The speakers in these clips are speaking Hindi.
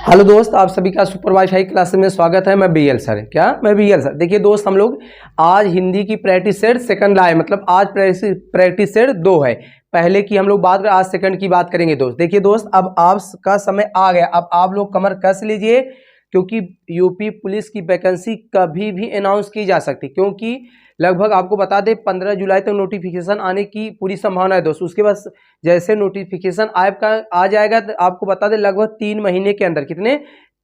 हेलो दोस्त, आप सभी का सुपर वाईफाई क्लासेस में स्वागत है। मैं बीएल सर। मैं बीएल सर। देखिए दोस्त, हम लोग आज हिंदी की प्रैक्टिस सेट सेकंड लाए, मतलब आज प्रैक्टिस सेट 2 है। पहले की हम लोग बात करें, आज सेकंड की बात करेंगे दोस्त। देखिए दोस्त, अब आपका समय आ गया। अब आप लोग कमर कस लीजिए, क्योंकि यूपी पुलिस की वैकेंसी कभी भी अनाउंस की जा सकती, क्योंकि लगभग आपको बता दें 15 जुलाई तक नोटिफिकेशन आने की पूरी संभावना है दोस्त। उसके बाद जैसे नोटिफिकेशन आपका आ जाएगा तो आपको बता दें लगभग 3 महीने के अंदर, कितने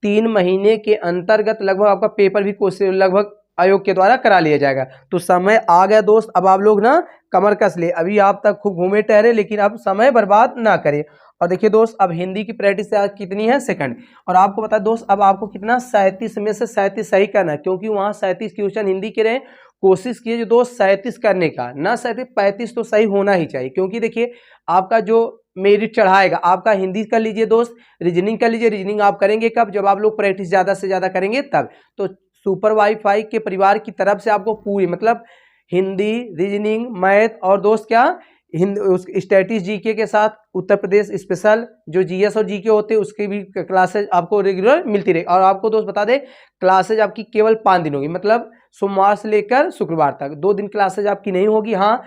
3 महीने के अंतर्गत लगभग आपका पेपर भी कोशिश लगभग आयोग के द्वारा करा लिया जाएगा। तो समय आ गया दोस्त, अब आप लोग ना कमर कस ले। अभी आप तक खूब घूमे टहरे, लेकिन अब समय बर्बाद ना करें। और देखिए दोस्त, अब हिंदी की प्रैक्टिस आज कितनी है, सेकंड। और आपको बता दोस्त, अब आपको कितना 37 में से 37 सही करना है, क्योंकि वहाँ 37 क्वेश्चन हिंदी के रहे। कोशिश कीजिए जो दोस्त 37 करने का, ना 37 35 तो सही होना ही चाहिए, क्योंकि देखिए आपका जो मेरिट चढ़ाएगा आपका हिंदी कर लीजिए दोस्त, रीजनिंग कर लीजिए। रीजनिंग आप करेंगे कब, जब आप लोग प्रैक्टिस ज़्यादा से ज़्यादा करेंगे तब। तो सुपर वाईफाई के परिवार की तरफ से आपको पूरी मतलब हिंदी, रीजनिंग, मैथ और दोस्त क्या स्टैटिस जीके के साथ उत्तर प्रदेश स्पेशल जो जीएस और जीके होते हैं उसके भी क्लासेज आपको रेगुलर मिलती रही। और आपको दोस्त बता दें, क्लासेज आपकी केवल 5 दिन होगी, मतलब सोमवार से लेकर शुक्रवार तक 2 दिन क्लासेज आपकी नहीं होगी। हाँ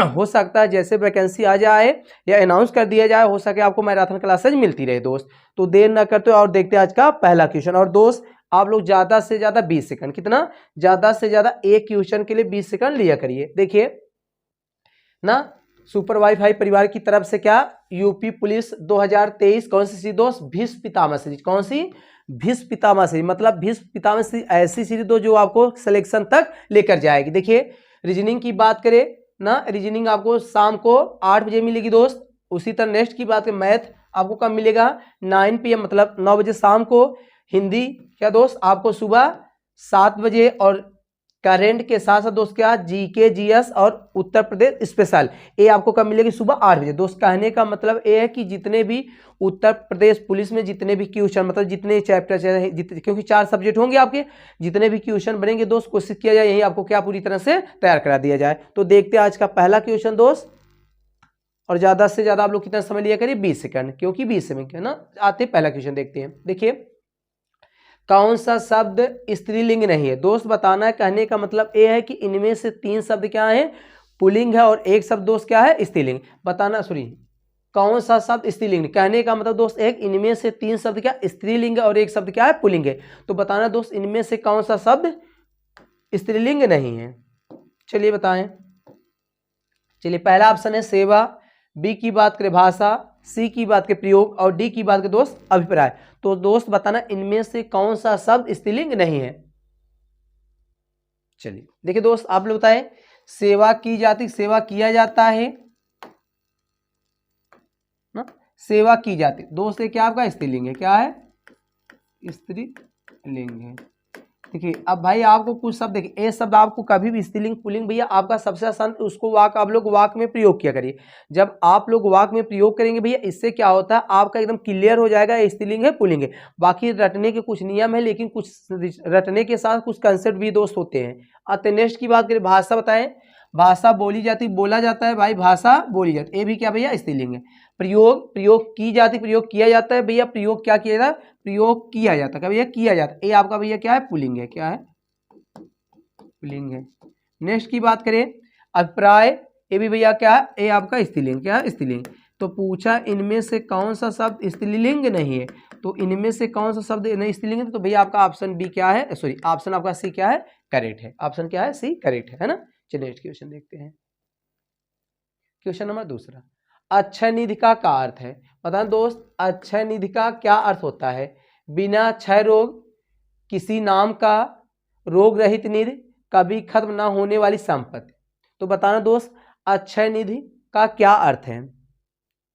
हो सकता है जैसे वैकेंसी आ जाए या अनाउंस कर दिया जाए, हो सके आपको मैराथन क्लासेज मिलती रहे दोस्त। तो देर ना करते और देखते हैं आज का पहला क्वेश्चन। और दोस्त आप लोग ज़्यादा से ज़्यादा 20 सेकंड, कितना ज़्यादा से ज़्यादा एक क्वेश्चन के लिए 20 सेकंड लिया करिए। देखिए ना, सुपर वाईफाई परिवार की तरफ से क्या यूपी पुलिस 2023 कौन सी सीरीज दोस्त, भीष्म पितामह सीरीज। कौन सी, भीष्म पितामह सीरीज। मतलब भीष्म पितामह सीरीज ऐसी सीरीज दो जो आपको सिलेक्शन तक लेकर जाएगी। देखिए रीजनिंग की बात करें ना, रीजनिंग आपको शाम को 8 बजे मिलेगी दोस्त। उसी तरह नेक्स्ट की बात करें, मैथ आपको कब मिलेगा, 9 PM मतलब 9 बजे शाम को। हिंदी क्या दोस्त आपको सुबह 7 बजे। और करेंट के साथ साथ दोस्त क्या जीके, जीएस और उत्तर प्रदेश स्पेशल, ये आपको कब मिलेगी, सुबह 8 बजे दोस्त। कहने का मतलब ये है कि जितने भी उत्तर प्रदेश पुलिस में जितने भी क्वेश्चन, मतलब जितने चैप्टर क्योंकि 4 सब्जेक्ट होंगे आपके, जितने भी क्वेश्चन बनेंगे दोस्त कोशिश किया जाए यही आपको क्या पूरी तरह से तैयार करा दिया जाए। तो देखते हैं आज का पहला क्वेश्चन दोस्त। और ज्यादा से ज्यादा आप लोग कितना समय लिया करिए, 20 सेकंड, क्योंकि 20 सेकंड है ना। आते पहला क्वेश्चन देखते हैं। देखिए कौन सा शब्द स्त्रीलिंग नहीं है दोस्त, बताना है। कहने का मतलब ये है कि इनमें से 3 शब्द क्या है, पुल्लिंग है, और एक शब्द दोस्त क्या है, स्त्रीलिंग। बताना, सॉरी, कौन सा शब्द स्त्रीलिंग। कहने का मतलब दोस्त एक इनमें से 3 शब्द क्या स्त्रीलिंग है और एक शब्द क्या है, पुल्लिंग है। तो बताना दोस्त इनमें से कौन सा शब्द स्त्रीलिंग नहीं है। चलिए बताएं। चलिए पहला ऑप्शन है सेवा, बी की बात करें भाषा, सी की बात करें प्रयोग, और डी की बात करें दोस्त अभिप्राय। तो दोस्त बताना इनमें से कौन सा शब्द स्त्रीलिंग नहीं है। चलिए देखिए दोस्त, आप लोग बताएं। सेवा की जाती, सेवा किया जाता है ना, सेवा की जाती दोस्त ये क्या आपका स्त्रीलिंग है, क्या है, स्त्रीलिंग है। देखिए अब भाई आपको कुछ शब्द, देखिए ए शब्द आपको कभी भी स्त्रीलिंग पुल्लिंग भैया आपका सबसे आसान, उसको वाक आप लोग वाक में प्रयोग किया करिए। जब आप लोग वाक में प्रयोग करेंगे भैया, इससे क्या होता है आपका एकदम क्लियर हो जाएगा स्त्रीलिंग है पुल्लिंग है। बाकी रटने के कुछ नियम है, लेकिन कुछ रटने के साथ कुछ कंसेप्ट भी दोस्त होते हैं। आते नेक्स्ट की बात करें, भाषा बताएं। भाषा बोली जाती, बोला जाता है भाई, भाषा बोली जाती, ये भी क्या भैया स्त्रीलिंग है। प्रयोग, प्रयोग की जाती, प्रयोग किया जाता है भैया, प्रयोग क्या किया जाता है, प्रयोग किया जाता है भैया, किया जाता है। ये आपका भैया क्या है, पुल्लिंग है, क्या है, पुल्लिंग है। नेक्स्ट की बात करें, अभिप्राय, ये भी भैया क्या है, ये आपका स्त्रीलिंग, क्या है, स्त्रीलिंग। तो पूछा इनमें से कौन सा शब्द स्त्रीलिंग नहीं है, तो इनमें से कौन सा शब्द नहीं स्त्रीलिंग है, तो भैया आपका ऑप्शन बी क्या है, सॉरी ऑप्शन आपका सी क्या है, करेक्ट है। ऑप्शन क्या है, सी करेक्ट है ना। चलिए नेक्स्ट क्वेश्चन देखते हैं। क्वेश्चन नंबर दूसरा, अक्षय निधि का क्या अर्थ है। पता है दोस्त अक्षय निधि का क्या अर्थ होता है, बिना क्षय रोग, किसी नाम का, रोग रहित निधि, कभी खत्म ना होने वाली संपत्ति। तो बताना दोस्त अक्षय निधि का क्या अर्थ है।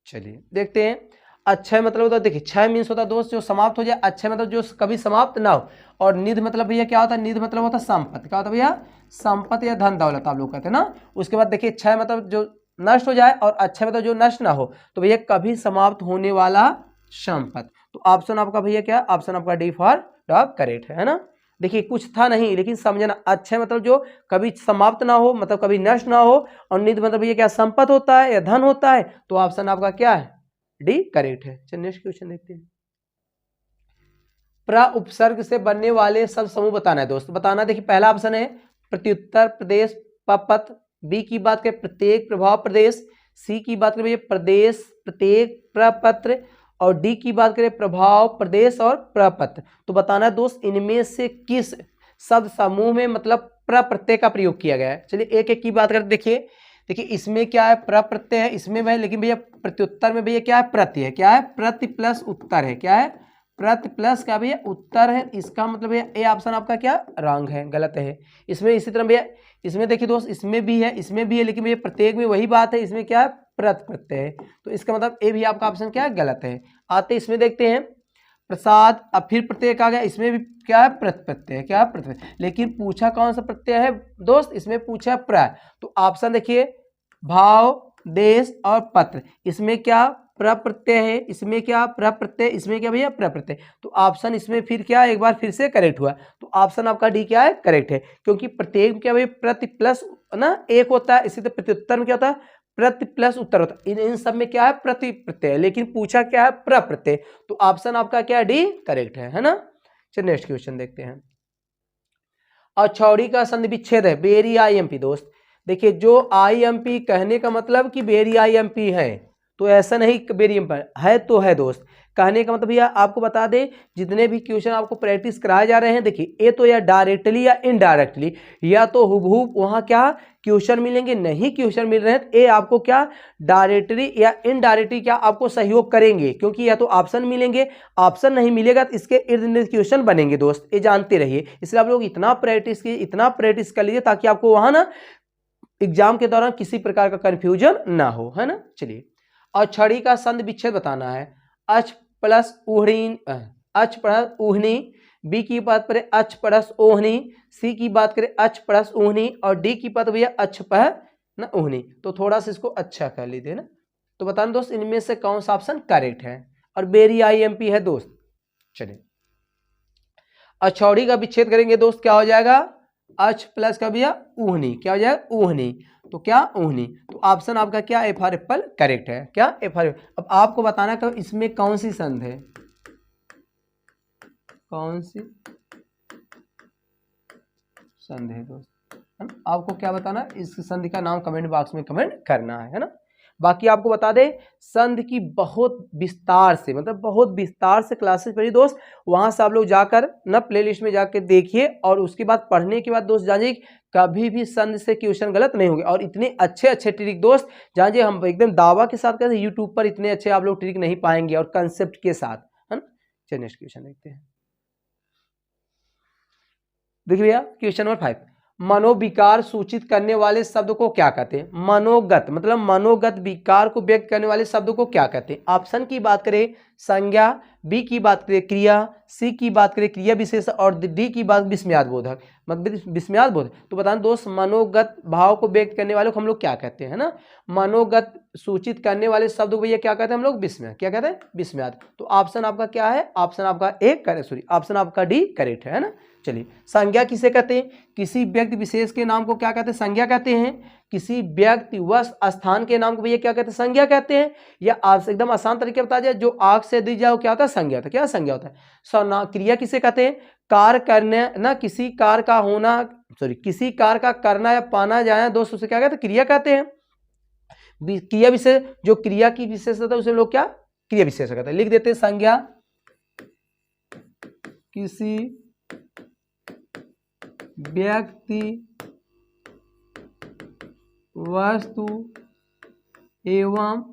चलिए देखते हैं। अक्षय मतलब होता है, देखिए क्षय मीन्स होता है दोस्त जो समाप्त हो जाए, अक्षय मतलब जो कभी समाप्त ना हो, और निधि मतलब भैया क्या होता है, निधि मतलब होता है संपत्ति, क्या होता है भैया, संपत्ति या धन दौलत आप लोग कहते हैं ना। उसके बाद देखिए क्षय मतलब जो नष्ट हो जाए, और अक्षय मतलब जो नष्ट ना हो, तो भैया कभी समाप्त होने वाला संपत्ति। तो ऑप्शन आपका भैया क्या, ऑप्शन आपका डी फॉर डॉग करेक्ट है ना। देखिए कुछ था नहीं, लेकिन समझना, अक्षय मतलब जो कभी समाप्त ना हो, मतलब कभी नष्ट ना हो, और निधि मतलब भैया क्या संपत्ति होता है या धन होता है। तो ऑप्शन आपका क्या है, डी करेक्ट है। चलिए नेक्स्ट क्वेश्चन देखते हैं। प्र उपसर्ग से बनने वाले सब समूह बताना है दोस्त, बताना। देखिए पहला ऑप्शन है प्रत्युत्तर प्रदेश पपथ, बी की बात करें प्रत्येक प्रभाव प्रदेश, सी की बात करें प्रदेश प्रत्येक प्रपत्र, और डी की बात करें प्रभाव प्रदेश और प्रपत्र। तो बताना है दोस्त इनमें से किस शब्द समूह में मतलब प्र प्रत्यय का प्रयोग किया गया है। चलिए एक एक की बात करते देखिए इसमें क्या है प्र प्रत्यय है इसमें भाई, लेकिन भैया प्रत्युत्तर में भैया क्या है प्रति है, क्या है प्रति प्लस उत्तर है, क्या है प्रति प्लस क्या भैया उत्तर है। इसका मतलब भैया ए ऑप्शन आपका क्या रॉन्ग है, गलत है। इसमें इसी तरह भैया इसमें देखिए दोस्त इसमें भी है लेकिन भैया प्रत्येक में वही बात है, इसमें क्या है प्रत प्रत्यय है, तो इसका मतलब ए भी आपका ऑप्शन क्या है गलत है। आते इसमें देखते हैं प्रसाद, अब फिर प्रत्यय आ गया, इसमें भी क्या है प्रत प्रत्यय, क्या है प्रत्यय, लेकिन पूछा कौन सा प्रत्यय है दोस्त, इसमें पूछा प्र। तो ऑप्शन देखिए भाव देश और पत्र, इसमें क्या प्र प्रत्यय है, इसमें क्या प्र प्रत्यय, इसमें क्या भैया प्र प्रत्यय। तो ऑप्शन इसमें फिर क्या एक बार फिर से करेक्ट हुआ, तो ऑप्शन आपका डी क्या है करेक्ट है, क्योंकि प्रत्येक क्या भैया प्रति प्लस ना एक होता है, इसी तरह प्रत्युत्तर में क्या होता है प्रति प्लस उत्तर होता है, इन सब में क्या है प्रति प्रत्यय, लेकिन पूछा क्या है प्र प्रत्यय। तो ऑप्शन आपका क्या डी करेक्ट है ना। चलिए नेक्स्ट क्वेश्चन देखते हैं। अछौड़ी का संधि विच्छेद है बेरी आईएमपी दोस्त। देखिए जो आईएमपी कहने का मतलब कि बेरी आईएमपी है, तो ऐसा नहीं बेरी है तो है दोस्त, कहने का मतलब भैया आपको बता दें जितने भी क्वेश्चन आपको प्रैक्टिस कराए जा रहे हैं, देखिए ए तो या डायरेक्टली या इनडायरेक्टली, या तो हुबहू वहां क्या क्वेश्चन मिलेंगे, नहीं क्वेश्चन मिल रहे हैं ए आपको क्या डायरेक्टली या इनडायरेक्टली क्या आपको सहयोग करेंगे, क्योंकि या तो ऑप्शन मिलेंगे, ऑप्शन नहीं मिलेगा तो इसके इर्द गिर्द क्वेश्चन बनेंगे दोस्त, ये जानते रहिए। इसलिए आप लोग इतना प्रैक्टिस कर लीजिए ताकि आपको वहां ना एग्जाम के दौरान किसी प्रकार का कंफ्यूजन ना हो, है ना। चलिए और छड़ी का संधि विच्छेद बताना है, अच प्लस उहनी, अच प्लस उहनी, बी की बात करें अच प्लस ओहनी, सी की बात करें अच प्लस उहनी, और डी की बात भैया अच पह ना उहनी। तो थोड़ा सा इसको अच्छा कर लीजिए ना। तो बताना दोस्त इनमें से कौन सा ऑप्शन करेक्ट है, और बेरी आईएमपी है दोस्त। चलिए अछौड़ी का विच्छेद करेंगे दोस्त, क्या हो जाएगा अच प्लस का भैया उहनी, क्या हो जाएगा उहनी, तो क्या उहनी। तो ऑप्शन आपका क्या एफ आर एप्पल करेक्ट है, क्या एफ आर। अब आपको बताना कि इसमें कौन सी संधि है, कौन सी संधि है दोस्त, है ना। आपको क्या बताना इस संधि का नाम कमेंट बॉक्स में कमेंट करना है ना। बाकी आपको बता दें संधि की बहुत विस्तार से मतलब बहुत विस्तार से क्लासेस पढ़ी दोस्त, वहां से आप लोग जाकर ना प्लेलिस्ट में जाकर देखिए, और उसके बाद पढ़ने के बाद दोस्त जानिए कभी भी संधि से क्वेश्चन गलत नहीं होंगे, और इतने अच्छे अच्छे ट्रिक दोस्त जानिए हम एकदम दावा के साथ कहते हैं यूट्यूब पर इतने अच्छे आप लोग ट्रिक नहीं पाएंगे, और कंसेप्ट के साथ, है ना। चलिए नेक्स्ट क्वेश्चन देखते हैं। देखिए भैया क्वेश्चन नंबर 5, मनोविकार सूचित करने वाले शब्द को क्या कहते हैं। मनोगत मतलब मनोगत विकार को व्यक्त करने वाले शब्द को क्या कहते हैं। ऑप्शन की बात करें संज्ञा, बी की बात करें क्रिया, सी की बात करें क्रिया विशेष, और डी की बात विस्मयाद बोधक मतलब विस्मयाद बोधक। तो बताना दोस्त मनोगत भाव को व्यक्त करने वाले को हम लोग क्या कहते हैं ना, मनोगत सूचित करने वाले शब्द को भैया क्या कहते हैं हम लोग विस्मय, क्या कहते हैं विस्मयाद। तो ऑप्शन आपका क्या है, ऑप्शन आपका ए करेक्ट, सॉरी ऑप्शन आपका डी करेक्ट है ना। चलिए संज्ञा किसे कहते हैं, किसी व्यक्ति विशेष के नाम को क्या कहते हैं संज्ञा कहते हैं, किसी व्यक्ति व स्थान के नाम को भैया क्या कहते हैं संज्ञा कहते हैं, या आप एकदम आसान तरीके बता जाए जो आग से दी जाए क्या होता है संज्ञा होता है, क्या संज्ञा होता है। क्रिया किसे कहते हैं, कार्य करने ना किसी कार्य का होना, सॉरी किसी कार्य का करना या पाना जाए दोस्त उसे क्या कहते हैं क्रिया कहते हैं। क्रिया विशेष जो क्रिया की विशेषता है उसे लोग क्या क्रिया विशेष कहते हैं। लिख देते हैं संज्ञा किसी व्यक्ति वस्तु एवं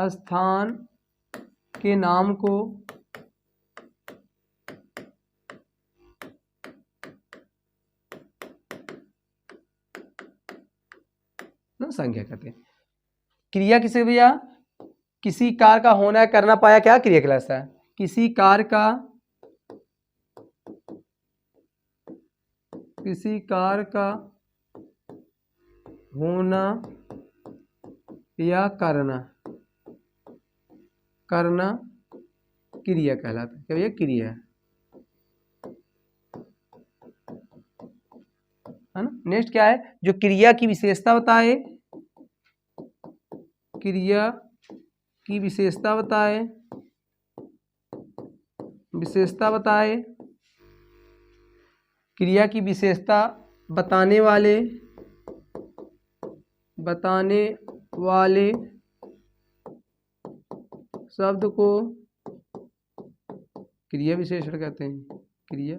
स्थान के नाम को संज्ञा कहते हैं। क्रिया किसे भैया किसी कार्य का होना है करना पाया क्या क्रिया कहलाता है, किसी कार्य का होना या करना क्रिया कहलाता है, क्या भैया क्रिया है ना। नेक्स्ट क्या है, जो क्रिया की विशेषता बताए, क्रिया की विशेषता बताए विशेषता बताए, क्रिया की विशेषता बताने वाले शब्द को क्रिया विशेषण कहते हैं। क्रिया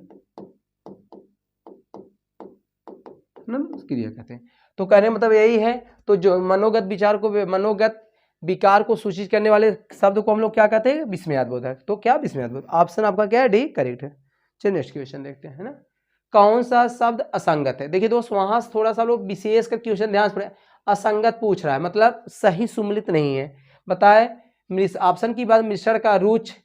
कहते हैं। तो कहने मतलब यही है। तो जो मनोगत विकार को सूचित करने वाले शब्द को हम लोग क्या कहते हैं? विस्मयादिबोधक। तो क्या विस्मयादिबोधक? ऑप्शन आपका क्या है? डी करेक्ट है। चलिए नेक्स्ट क्वेश्चन देखते हैं, है ना। कौन सा शब्द असंगत है? देखिए दोस्त, वहां थोड़ा सा लोग विशेष कर क्वेश्चन ध्यान से, असंगत पूछ रहा है, मतलब सही सुमिलित नहीं है। बताए ऑप्शन की बात, मिश्रण का रुच,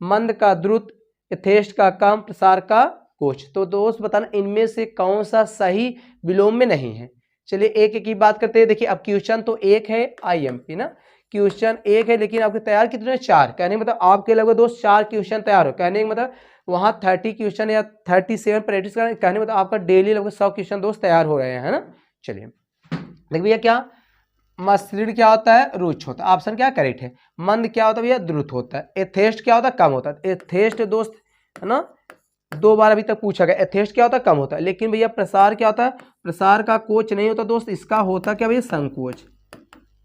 मंद का द्रुत, यथेष्ट का कम, प्रसार का कुछ। तो दोस्त बताना इनमें से कौन सा सही विलोम में नहीं है। चलिए एक एक की बात करते हैं। देखिए अब क्वेश्चन तो एक है आईएमपी ना, क्वेश्चन एक है, लेकिन आपके तैयार कितने? 4। कहने मतलब आपके लगभग दोस्त 4 क्वेश्चन तैयार हो। कहने मतलब वहाँ 30 क्वेश्चन या 37 प्रैक्टिस करने, कहने मतलब आपका डेली लगभग 100 क्वेश्चन दोस्त तैयार हो रहे हैं, है ना। चलिए देख भैया, क्या मसृण क्या होता है? रुच होता है। ऑप्शन क्या करेक्ट है। मंद क्या होता है भैया? द्रुत होता है। एथेस्ट क्या होता है? कम होता है। एथेस्ट दोस्त है ना, 2 बार अभी तक पूछा गया। एथेस्ट क्या होता है? कम होता है। लेकिन भैया प्रसार क्या होता है? प्रसार का कोच नहीं होता दोस्त, इसका होता क्या भैया? संकोच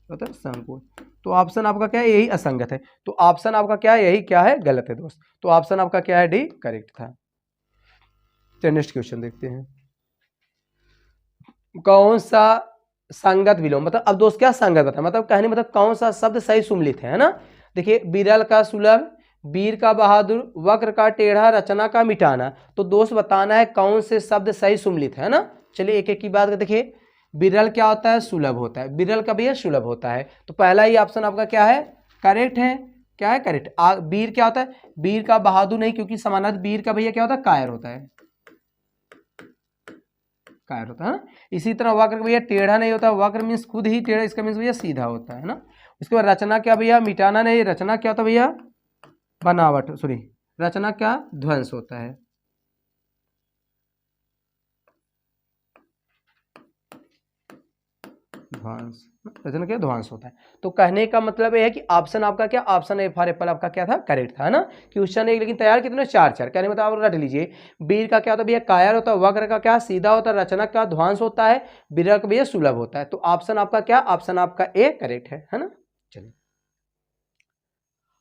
होता है, संकोच। तो ऑप्शन आपका क्या है? यही असंगत है। तो ऑप्शन आपका क्या है? यही क्या है? गलत है दोस्त। तो ऑप्शन आपका क्या है? डी करेक्ट था। चलिए नेक्स्ट क्वेश्चन देखते हैं। कौन सा संगत विलोम, मतलब अब दोस्त क्या संगत बता, मतलब कहने मतलब कौन सा शब्द सही सुमिलित है ना। देखिए बिरल का सुलभ, वीर का बहादुर, वक्र का टेढ़ा, रचना का मिटाना। तो दोस्त बताना है कौन से शब्द सही सुमिलित है ना। चलिए एक एक की बात देखिए। बिरल क्या होता है? सुलभ होता है। बिरल का भैया सुलभ होता है। तो पहला ही ऑप्शन आपका क्या है? करेक्ट है। क्या है? करेक्ट। वीर क्या होता है? वीर का बहादुर नहीं, क्योंकि समानार्थ वीर का भैया क्या होता है? कायर होता है, कायर होता है ना। इसी तरह वक्र भैया टेढ़ा नहीं होता, वक्र मीन्स खुद ही टेढ़ा, इसका मीन्स भैया सीधा होता है ना। उसके बाद रचना क्या भैया? मिटाना नहीं, रचना क्या होता है भैया? बनावट, सॉरी, रचना क्या? ध्वंस होता है। ध्वंस, रचना क्या? ध्वंस होता है। तो कहने का मतलब यह है कि ऑप्शन आपका क्या? ऑप्शन ए फॉर एप्पल आपका क्या था? करेक्ट था ना। क्वेश्चन एक, लेकिन तैयार कितने? 4 कहने मतलब आप रट लीजिए। वीर का क्या होता है भैया? कायर होता है। वक्र का क्या? सीधा होता है। रचना का ध्वंस होता है। बिरल का भैया सुलभ होता है। तो ऑप्शन आपका क्या? ऑप्शन आपका ए करेक्ट है ना। चलिए,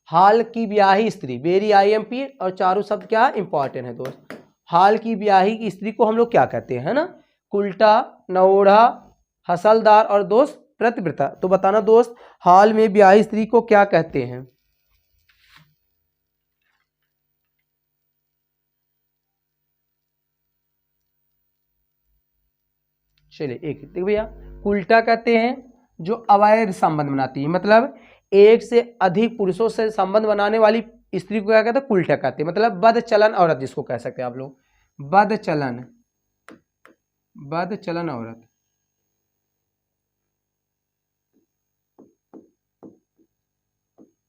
हाल की ब्याही स्त्री, वेरी आईएमपी, और चारों शब्द क्या इंपॉर्टेंट है दोस्त। हाल की ब्याही की स्त्री को हम लोग क्या कहते हैं, है ना? कुल्टा, नवोढ़ा, हसलदार और दोस्त प्रतिव्रता। तो बताना दोस्त, हाल में ब्याही स्त्री को क्या कहते हैं? चलिए एक देखिए भैया, कुल्टा कहते हैं जो अवैध संबंध बनाती है, मतलब एक से अधिक पुरुषों से संबंध बनाने वाली स्त्री को क्या कहते हैं? कुल्टा कहते हैं। मतलब बद चलन औरत जिसको कह सकते हैं आप लोग, बद चलन औरत।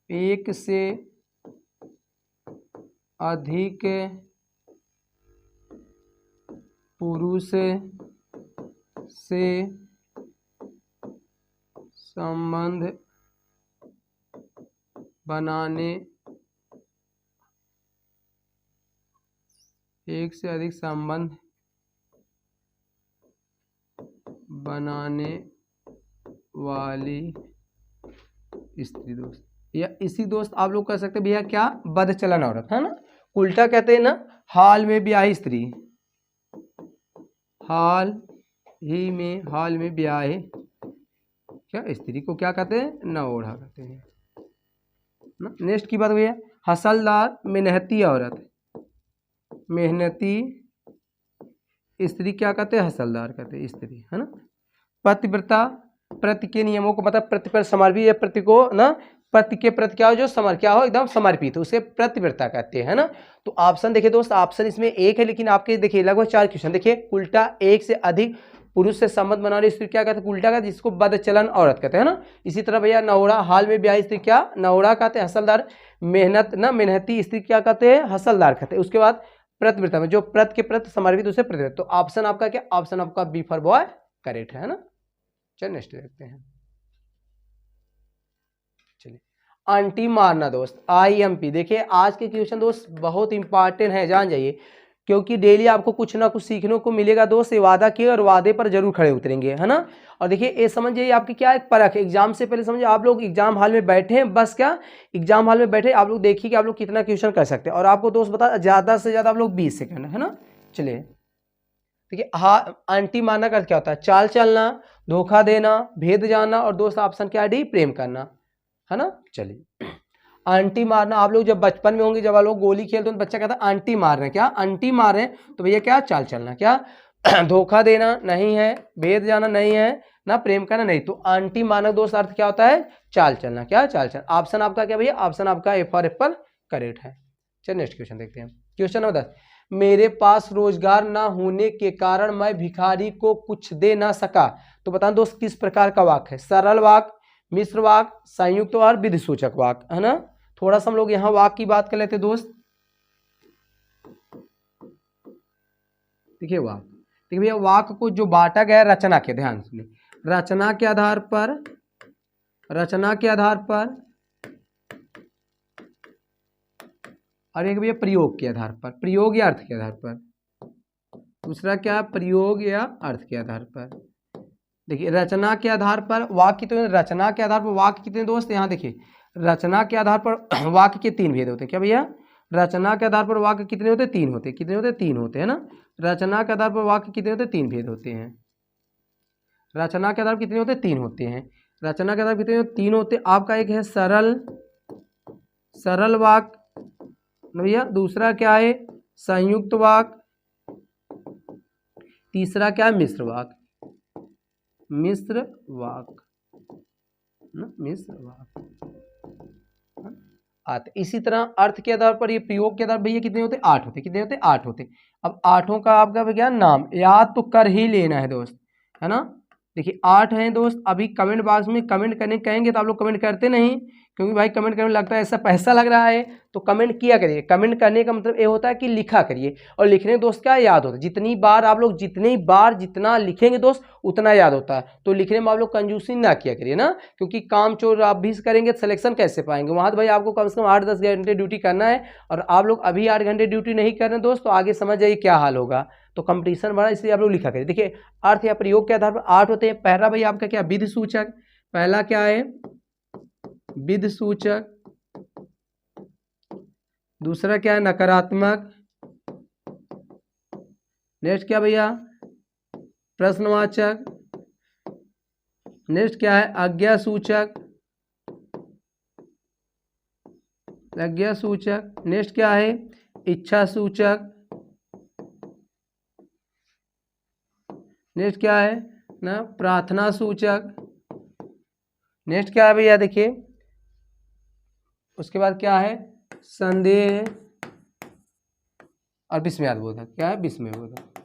एक से अधिक पुरुष से संबंध बनाने, एक से अधिक संबंध बनाने वाली स्त्री दोस्त, या इसी दोस्त आप लोग कह सकते हैं भैया क्या? बद चलन औरत, है ना। उल्टा कहते हैं ना, हाल में ब्याही स्त्री, हाल में ब्याहे क्या स्त्री को क्या कहते हैं? नवोढ़ा कहते हैं ना। नेक्स्ट की बात हुई है, हसलदार, मेहनती औरत, मेहनती स्त्री क्या कहते हैं? हसलदार कहते हैं स्त्री, है ना। पतिव्रता, प्रति के नियमों को मतलब प्रति पर समर्पित, या प्रति को ना, प्रति के प्रति क्या हो? जो क्या हो? एकदम समर्पित, उसे प्रतिव्रता कहते हैं, है ना। तो ऑप्शन देखिए दोस्त, ऑप्शन इसमें एक है, लेकिन आपके देखिए लगभग 4 क्वेश्चन। देखिए उल्टा, एक से अधिक पुरुष से संबंध बनाने स्त्री क्या कहते हैं? उल्टा कहते हैं, जिसको बदचलन औरत कहते हैं ना। इसी तरह भैया नवोढ़ा, हाल में ब्याही स्त्री क्या? नवोढ़ा कहते हैं। हसलदार, मेहनती स्त्री क्या कहते हैं? हसलदार कहते हैं। उसके बाद प्रतिव्रता में जो प्रत के प्रति समर्पित, उसे प्रतिव्रता। तो ऑप्शन आपका क्या? ऑप्शन आपका बी फॉर बॉय करेक्ट है ना। चलिए नेक्स्ट देखते हैं। चलिए आंटी मारना दोस्त, IMP। देखिए आज के क्वेश्चन दोस्त बहुत इंपॉर्टेंट है, जान जाइए, क्योंकि डेली आपको कुछ ना कुछ सीखने को मिलेगा दोस्त। ये वादा किए और वादे पर जरूर खड़े उतरेंगे, है ना। और देखिए ये समझ जाइए आपकी क्या एक परख है, एग्जाम से पहले समझिए आप लोग एग्जाम हॉल में बैठे हैं, बस क्या एग्जाम हॉल में बैठे आप लोग देखिए कि आप लोग कितना क्वेश्चन कर सकते हैं। और आपको दोस्त बता ज़्यादा से ज़्यादा आप लोग 20 सेकंड, है ना। चलिए देखिए, हाँ आंटी मारना का क्या होता है, चाल चलना, धोखा देना, भेद जाना, और दोस्त ऑप्शन क्या है डी, प्रेम करना, है ना। चलिए आंटी मारना, आप लोग जब बचपन में होंगे, जब आप लोग गोली खेलते हो तो बच्चा कहता है आंटी मार रहे हैं, क्या आंटी मार रहे हैं, तो भैया क्या चाल चलना, क्या धोखा देना नहीं है, भेद जाना नहीं है ना, प्रेम करना नहीं, तो आंटी मारना दोस्त अर्थ क्या होता है, चाल चलना, क्या चाल चलना। ऑप्शन आपका क्या भैया, ऑप्शन आपका ए फॉर एप्पल करेक्ट है। चलिए नेक्स्ट क्वेश्चन देखते हैं। क्वेश्चन नंबर 10, मेरे पास रोजगार ना होने के कारण मैं भिखारी को कुछ दे ना सका। तो बताओ दोस्त किस प्रकार का वाक्य है, सरल वाक्य, मिश्र वाक्य, संयुक्त और विधि सूचक वाक्य, है ना। थोड़ा सा हम लोग यहाँ वाक्य की बात कर लेते दोस्त। देखिए वाक्य, देखिए भैया वाक्य को जो बांटा गया है रचना के, ध्यान सुनिए, रचना के आधार पर, रचना के आधार पर, और एक भैया प्रयोग के आधार पर, प्रयोग या अर्थ के आधार पर, दूसरा क्या प्रयोग या अर्थ के आधार पर। देखिए रचना के आधार पर वाक्य कितने, रचना के आधार पर वाक्य कितने दोस्त, यहाँ देखिए रचना के आधार पर वाक्य के 3 भेद होते हैं, क्या भैया, रचना के आधार पर वाक्य कितने होते हैं, 3 होते हैं, कितने होते हैं, 3 होते हैं ना। रचना के आधार पर वाक्य कितने होते हैं, 3 भेद होते हैं। रचना के आधार पर कितने होते हैं, 3 होते हैं। रचना के आधार पर कितने 3 होते हैं। आपका एक है सरल, सरल वाक्य भैया, दूसरा क्या है संयुक्त वाक्य, तीसरा क्या है मिश्र वाक्य, मिश्र वाक्य, मिश्र वाक्य आते। इसी तरह अर्थ के आधार पर, ये प्रयोग के आधार पर भैया कितने होते हैं, 8 होते, कितने होते, 8 होते। अब 8 का आपका क्या नाम याद तो कर ही लेना है दोस्त, है ना। देखिए 8 हैं दोस्त। अभी कमेंट बॉक्स में कमेंट करने कहेंगे तो आप लोग कमेंट करते नहीं, क्योंकि भाई कमेंट करने लगता है ऐसा पैसा लग रहा है, तो कमेंट किया करिए। कमेंट करने का मतलब ये होता है कि लिखा करिए, और लिखने दोस्त क्या याद होता है, जितनी बार आप लोग जितनी बार जितना लिखेंगे दोस्त उतना याद होता है। तो लिखने में आप लोग कंजूसी ना किया करिए ना, क्योंकि काम चोर आप भी करेंगे तो सिलेक्शन कैसे पाएंगे। वहाँ तो भाई आपको कम से कम 8-10 घंटे ड्यूटी करना है, और आप लोग अभी 8 घंटे ड्यूटी नहीं कर रहे दोस्त, तो आगे समझ जाइए क्या हाल होगा। तो कंपटीशन बढ़ा, इसलिए आप लोग लिखा करिए। देखिए अर्थ या प्रयोग के आधार पर 8 होते हैं। पहला भाई आपका क्या विधि सूचक, पहला क्या है विधि सूचक, दूसरा क्या है नकारात्मक, नेक्स्ट क्या भैया प्रश्नवाचक, नेक्स्ट क्या है आज्ञा सूचक, आज्ञा सूचक, नेक्स्ट क्या है इच्छा सूचक, नेक्स्ट क्या है ना प्रार्थना सूचक, नेक्स्ट क्या है भैया देखिए, उसके बाद क्या है संदेह और विस्मयादिबोधक, क्या है विस्मयबोधक,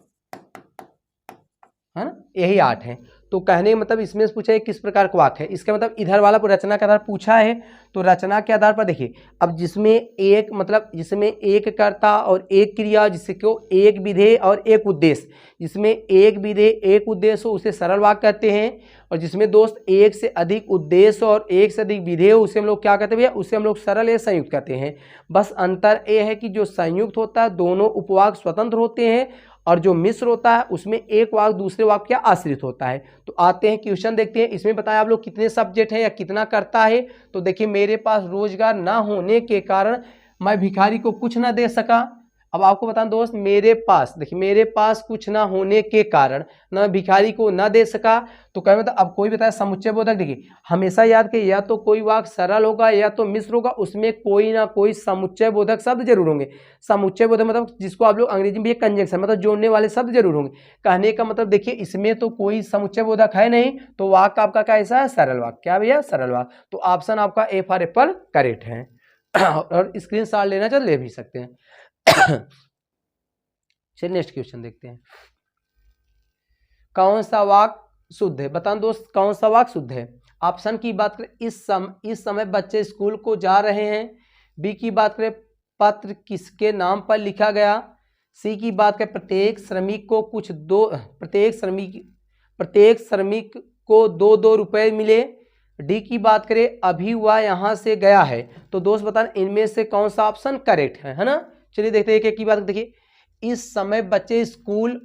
है ना। यही 8 हैं। तो कहने का मतलब इसमें से पूछा है किस प्रकार का वाक्य है, इसका मतलब इधर वाला रचना के आधार पर पूछा है। तो रचना के आधार पर देखिए, अब जिसमें एक मतलब जिसमें एक कर्ता और एक क्रिया, जिसको एक विधेय और एक उद्देश्य, जिसमें एक विधेय एक उद्देश्य हो उसे सरल वाक्य कहते हैं, और जिसमें दोस्त एक से अधिक उद्देश्य और एक से अधिक विधेय उसे हम लोग क्या कहते हैं भैया, उसे हम लोग सरल या संयुक्त कहते हैं। बस अंतर यह है कि जो संयुक्त होता है दोनों उपवाक्य स्वतंत्र होते हैं, और जो मिश्र होता है उसमें एक वाक्य दूसरे वाक्य क्या आश्रित होता है। तो आते हैं क्वेश्चन देखते हैं। इसमें बताया आप लोग कितने सब्जेक्ट हैं या कितना करता है। तो देखिए मेरे पास रोजगार ना होने के कारण मैं भिखारी को कुछ ना दे सका। अब आपको बताऊं दोस्त, मेरे पास देखिए, मेरे पास कुछ ना होने के कारण ना भिखारी को ना दे सका। तो कहने मतलब अब कोई बताया समुच्चय बोधक, देखिए हमेशा याद करिए या तो कोई वाक्य सरल होगा या तो मिश्र होगा, उसमें कोई ना कोई समुच्चय बोधक शब्द जरूर होंगे। समुच्चय बोधक मतलब जिसको आप लोग अंग्रेजी में कंजंक्शन मतलब जोड़ने वाले शब्द जरूर होंगे। कहने का मतलब देखिए इसमें तो कोई समुच्चय बोधक है नहीं, तो वाक्य आपका कैसा है सरल वाक्य, क्या भैया सरल वाक्य। तो ऑप्शन आपका ए फॉर एप्पल करेक्ट है। और स्क्रीनशॉट लेना चाहे ले भी सकते हैं। चलिए नेक्स्ट क्वेश्चन देखते हैं। कौन सा वाक्य शुद्ध है, बताओ दोस्त कौन सा वाक्य शुद्ध है। ऑप्शन की बात करें इस समय बच्चे स्कूल को जा रहे हैं। बी की बात करें पत्र किसके नाम पर लिखा गया। सी की बात करें प्रत्येक श्रमिक को 2-2 रुपए मिले। डी की बात करें अभी वह यहाँ से गया है, तो दोस्त बताना इनमें से कौन सा ऑप्शन करेक्ट है ना। चलिए देखते हैं एक एक की बात। देखिए इस समय बच्चे स्कूल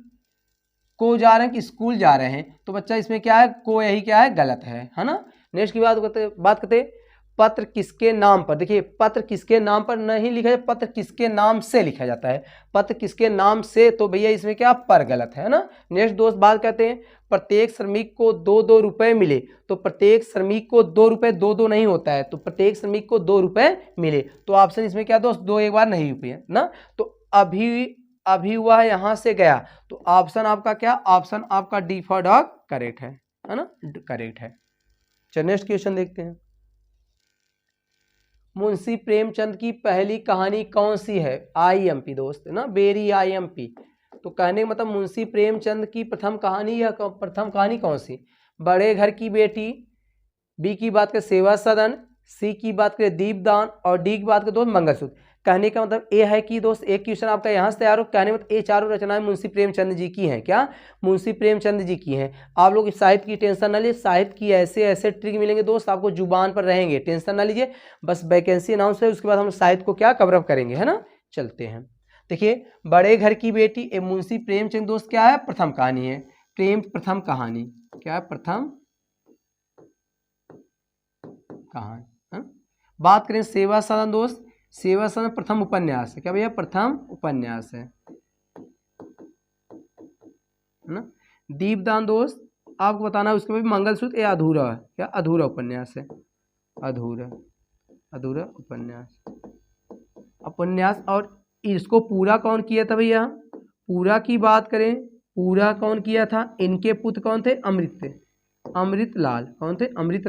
को जा रहे हैं कि स्कूल जा रहे हैं, तो बच्चा इसमें क्या है, को यही क्या है, गलत है ना। नेक्स्ट की बात करते पत्र किसके नाम पर। देखिए पत्र किसके नाम पर नहीं लिखा जाए, पत्र किसके नाम से लिखा जाता है, पत्र किसके नाम से, तो भैया इसमें क्या पर गलत है ना। नेक्स्ट दोस्त बात करते हैं प्रत्येक श्रमिक को 2-2 रुपए मिले, तो प्रत्येक श्रमिक को 2 रुपए 2-2 नहीं होता है, तो प्रत्येक श्रमिक को 2 रुपए मिले, तो ऑप्शन इसमें क्या दोस्त, 2 एक बार नहीं रुपये ना। तो अभी वह यहां से गया, तो ऑप्शन आपका क्या, ऑप्शन आपका डी फॉर डॉग करेक्ट है ना, करेक्ट है। चलिए नेक्स्ट क्वेश्चन देखते हैं। मुंशी प्रेमचंद की पहली कहानी कौन सी है, आईएमपी दोस्त है ना, वेरी आईएमपी। तो कहने का मतलब मुंशी प्रेमचंद की प्रथम कहानी या प्रथम कहानी कौन सी, बड़े घर की बेटी, बी की बात करें सेवा सदन, सी की बात करें दीपदान, और डी की बात करें दोस्त मंगलसूत्र। कहने का मतलब ए है कि दोस्त एक क्वेश्चन आपका यहाँ से तैयार हो, कहने मतलब ये चारों रचनाएं मुंशी प्रेमचंद जी की हैं, क्या मुंशी प्रेमचंद जी की हैं। आप लोग साहित्य की टेंशन ना लीजिए, साहित्य की ऐसे ऐसे ट्रिक मिलेंगे दोस्त आपको, जुबान पर रहेंगे, टेंशन ना लीजिए। बस वैकेंसी अनाउंस है, उसके बाद हम साहित्य को क्या कवर अप करेंगे है ना। चलते हैं, देखिए बड़े घर की बेटी ए मुंशी प्रेमचंद दोस्त क्या है, प्रथम कहानी है, प्रथम कहानी क्या है, प्रथम कहानी है। बात करें सेवा सदन दोस्त, सेवा सदन प्रथम उपन्यास है, क्या भैया प्रथम उपन्यास है ना। दीपदान दोस्त आपको बताना है, उसके बाद मंगलसूत्र ये अधूरा है, क्या अधूरा उपन्यास है, अधूरा उपन्यास और इसको पूरा कौन किया था भैया, पूरा की बात करें, पूरा कौन किया था, इनके पुत्र कौन थे, अमृतलाल, कौन थे, अमृत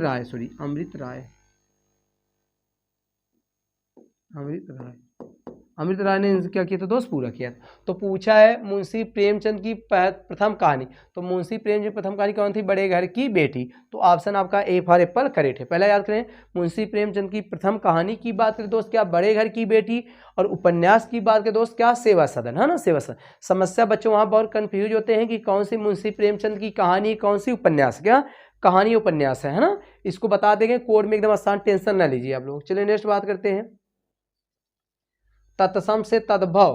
राय ने क्या किया था दोस्त, पूरा किया। तो पूछा है मुंशी प्रेमचंद की प्रथम कहानी, तो मुंशी प्रेमचंद की प्रथम कहानी कौन थी, बड़े घर की बेटी, तो ऑप्शन आपका ए फॉर एप्पल करेक्ट है। पहला याद करें मुंशी प्रेमचंद की प्रथम कहानी की बात करें दोस्त क्या, बड़े घर की बेटी, और उपन्यास की बात करें दोस्त क्या, सेवा सदन है ना, सेवा सदन। समस्या बच्चों वहां बहुत कंफ्यूज होते हैं कि कौन सी मुंशी प्रेमचंद की कहानी, कौन सी उपन्यास, क्या कहानी उपन्यास है ना। इसको बता देंगे कोड में एकदम आसान, टेंशन ना लीजिए आप लोग। चलिए नेक्स्ट बात करते हैं तत्सम से तद्भव,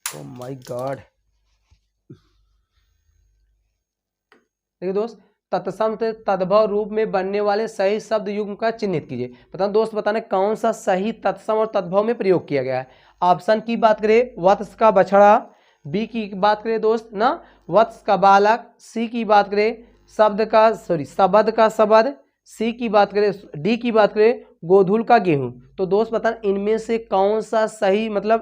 ओह माय गॉड। देखिए दोस्त तत्सम से तद्भव रूप में बनने वाले सही शब्द युग्म का चिन्हित कीजिए। बताना दोस्त, बताना कौन सा सही तत्सम और तद्भव में प्रयोग किया गया है। ऑप्शन की बात करें वत्स का बछड़ा, बी की बात करें दोस्त ना वत्स का बालक, सी की बात करें शब्द का शब्द, सी की बात करें, डी की बात करें गोधूल का गेहूं। तो दोस्त बताना इनमें से कौन सा सही मतलब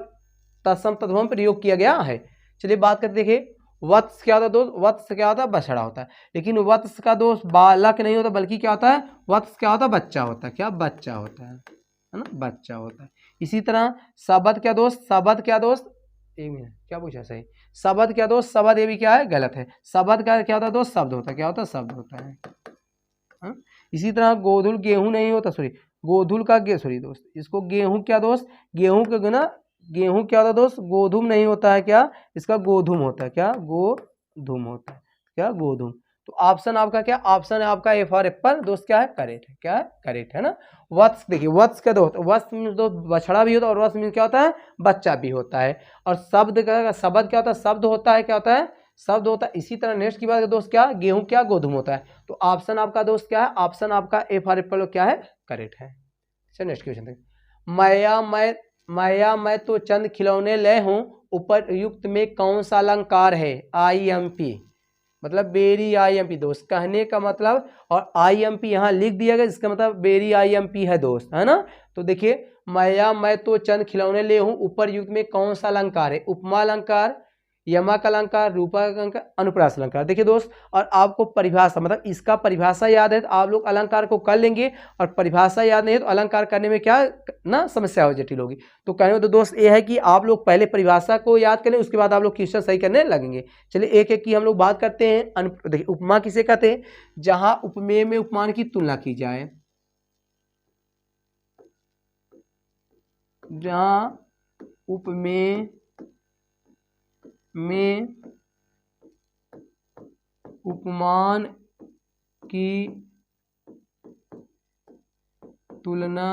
तत्सम तद्भव में प्रयोग किया गया है। चलिए बात करते देखिए वत्स क्या होता है दोस्त, वत्स क्या होता है, बछड़ा होता है, लेकिन वत्स का दोस्त बालक नहीं होता बल्कि क्या होता है, वत्स क्या होता है, बच्चा होता है, क्या बच्चा होता है ना, बच्चा होता है। इसी तरह शब्द क्या दोस्त, शब्द क्या दोस्त, एक मिनट क्या पूछा सही, शब्द क्या दोस्त, शब्द ये भी क्या है, गलत है। शब्द का क्या होता है दोस्त, शब्द होता है, क्या होता है, शब्द होता है। इसी तरह गोधुल गेहूं नहीं होता, गोधुल का दोस्त, इसको गेहूं क्या दोस्त, गेहूं के गुना गेहूं क्या होता है दोस्त, गोधूम नहीं होता है, क्या इसका गोधूम होता है, क्या गोधूम होता है, क्या गोधूम। तो ऑप्शन आपका क्या, ऑप्शन है आपका ए फॉर एप्पल दोस्त क्या है, करेक्ट है, क्या है, करेक्ट है ना। वत्स देखिए वत्स का दोस्त, वत्स मीन्स दोस्त बछड़ा भी होता है, और वत्स मीन्स क्या होता है, बच्चा भी होता है। और शब्द का शब्द क्या होता है, शब्द होता है, क्या होता है, शब्द होता है। इसी तरह नेक्स्ट की बात दोस्त क्या, गेहूं क्या गोधूम होता है। तो ऑप्शन आपका दोस्त क्या है, ऑप्शन आपका ए फॉर एप्पल क्या है, करेक्ट है। चलिए नेक्स्ट क्वेश्चन देखिए माया मैं तो चंद खिलौने ले हूं, उपयुक्त में कौन सा अलंकार है, आईएमपी मतलब बेरी आईएमपी दोस्त, कहने का मतलब, और आईएमपी यहाँ लिख दिया गया, इसका मतलब बेरी आईएमपी है दोस्त, है ना। तो देखिए माया मैं तो चंद खिलौने ले हूं, उपयुक्त में कौन सा अलंकार है, उपमा अलंकार, यमक अलंकार, रूपक अलंकार, अनुप्रास अलंकार। देखिए दोस्त, और आपको परिभाषा मतलब इसका परिभाषा याद है तो आप लोग अलंकार को कर लेंगे, और परिभाषा याद नहीं है तो अलंकार करने में क्या ना समस्या हो, जटिल होगी। तो कहने में तो दोस्त ये है कि आप लोग पहले परिभाषा को याद करें, उसके बाद आप लोग क्वेश्चन सही करने लगेंगे। चलिए एक एक की हम लोग बात करते हैं। देखिए उपमा किसे कहते हैं, जहां उपमेय में उपमान की तुलना की जाए, जहां उपमेय में उपमान की तुलना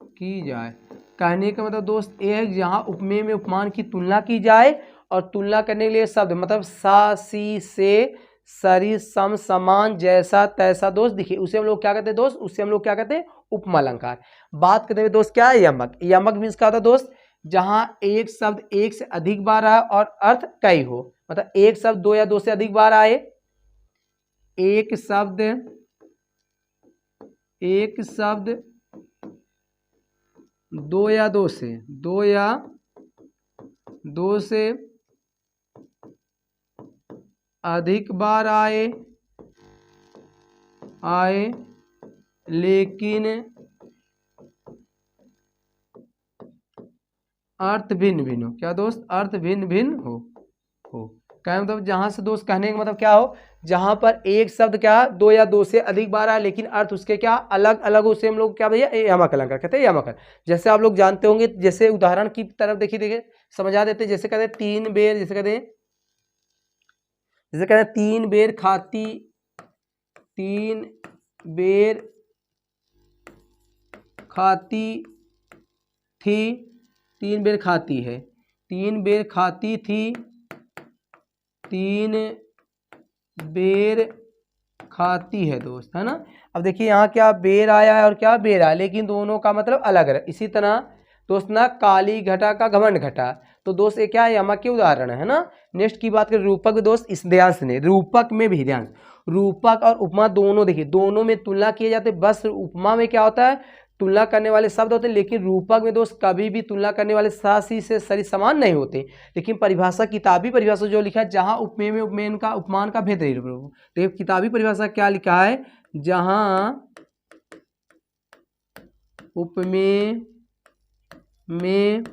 की जाए। कहने का मतलब दोस्त ये है जहाँ उपमेय में उपमान की तुलना की जाए और तुलना करने के लिए शब्द मतलब सा सी से सरी सम समान जैसा तैसा दोस्त दिखे उसे हम लोग क्या कहते हैं दोस्त, उसे हम लोग क्या कहते हैं उपमा अलंकार। बात करते हुए दोस्त क्या है यमक। यमक मीन्स क्या होता है दोस्त, जहां एक शब्द एक से अधिक बार आए और अर्थ कई हो, मतलब एक शब्द दो या दो से अधिक बार आए, एक शब्द दो या दो से अधिक बार आए लेकिन अर्थ भिन्न भिन्न हो। क्या दोस्त, अर्थ भिन्न भिन्न हो। क्या मतलब जहां से दोस्त कहने का मतलब क्या हो, जहां पर एक शब्द क्या दो या दो से अधिक बार आए लेकिन अर्थ उसके क्या अलग अलग, उसे हम लोग क्या भैया यमक अलंकार कहते हैं। यमक जैसे आप लोग जानते होंगे, जैसे उदाहरण की तरफ देखिए समझा देते, जैसे कहते हैं तीन बेर, जैसे कहते हैं तीन बेर खाती थी, तीन बेर खाती है, तीन बेर खाती थी, तीन बेर खाती है दोस्त, है ना। अब देखिए यहाँ क्या बेर आया है और क्या बेर आया, लेकिन दोनों का मतलब अलग है। इसी तरह दोस्त ना काली घटा का घमंड घटा, तो दोस्त ये क्या है यमक के उदाहरण है ना। नेक्स्ट की बात करें रूपक दोस्त, इस ध्यान से रूपक में भी ध्यान, रूपक और उपमा दोनों देखिए दोनों में तुलना किए जाते। बस उपमा में क्या होता है तुलना करने वाले शब्द होते हैं, लेकिन रूपक में दोस्त कभी भी तुलना करने वाले सा सी से सरी समान नहीं होते। लेकिन परिभाषा, किताबी परिभाषा जो लिखा है, जहां उपमेय में उपमेय का उपमान का भेद नहीं। तो किताबी परिभाषा क्या लिखा है, जहां उपमेय में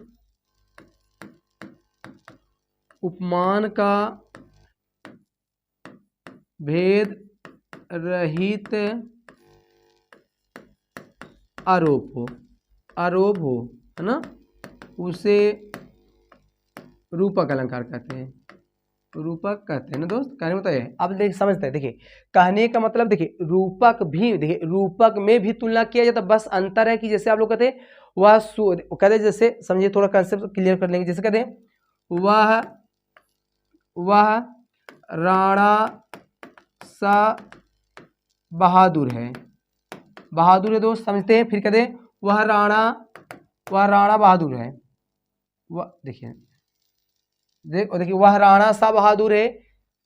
उपमान का भेद रहित आरोप हो, है ना, उसे रूपक अलंकार कहते हैं। रूपक कहते हैं ना दोस्त। कहने मतलब है, अब देख समझते हैं। देखिए कहने का मतलब देखिए रूपक भी, देखिए रूपक में भी तुलना किया जाता, बस अंतर है कि जैसे आप लोग कहते हैं वह कहते हैं, जैसे समझिए थोड़ा कंसेप्ट क्लियर कर लेंगे। जैसे कहते हैं वह राणा सा बहादुर है, बहादुर है दोस्त, समझते हैं। फिर कहते हैं वह राणा बहादुर है, वह देखिए वह राणा सा बहादुर है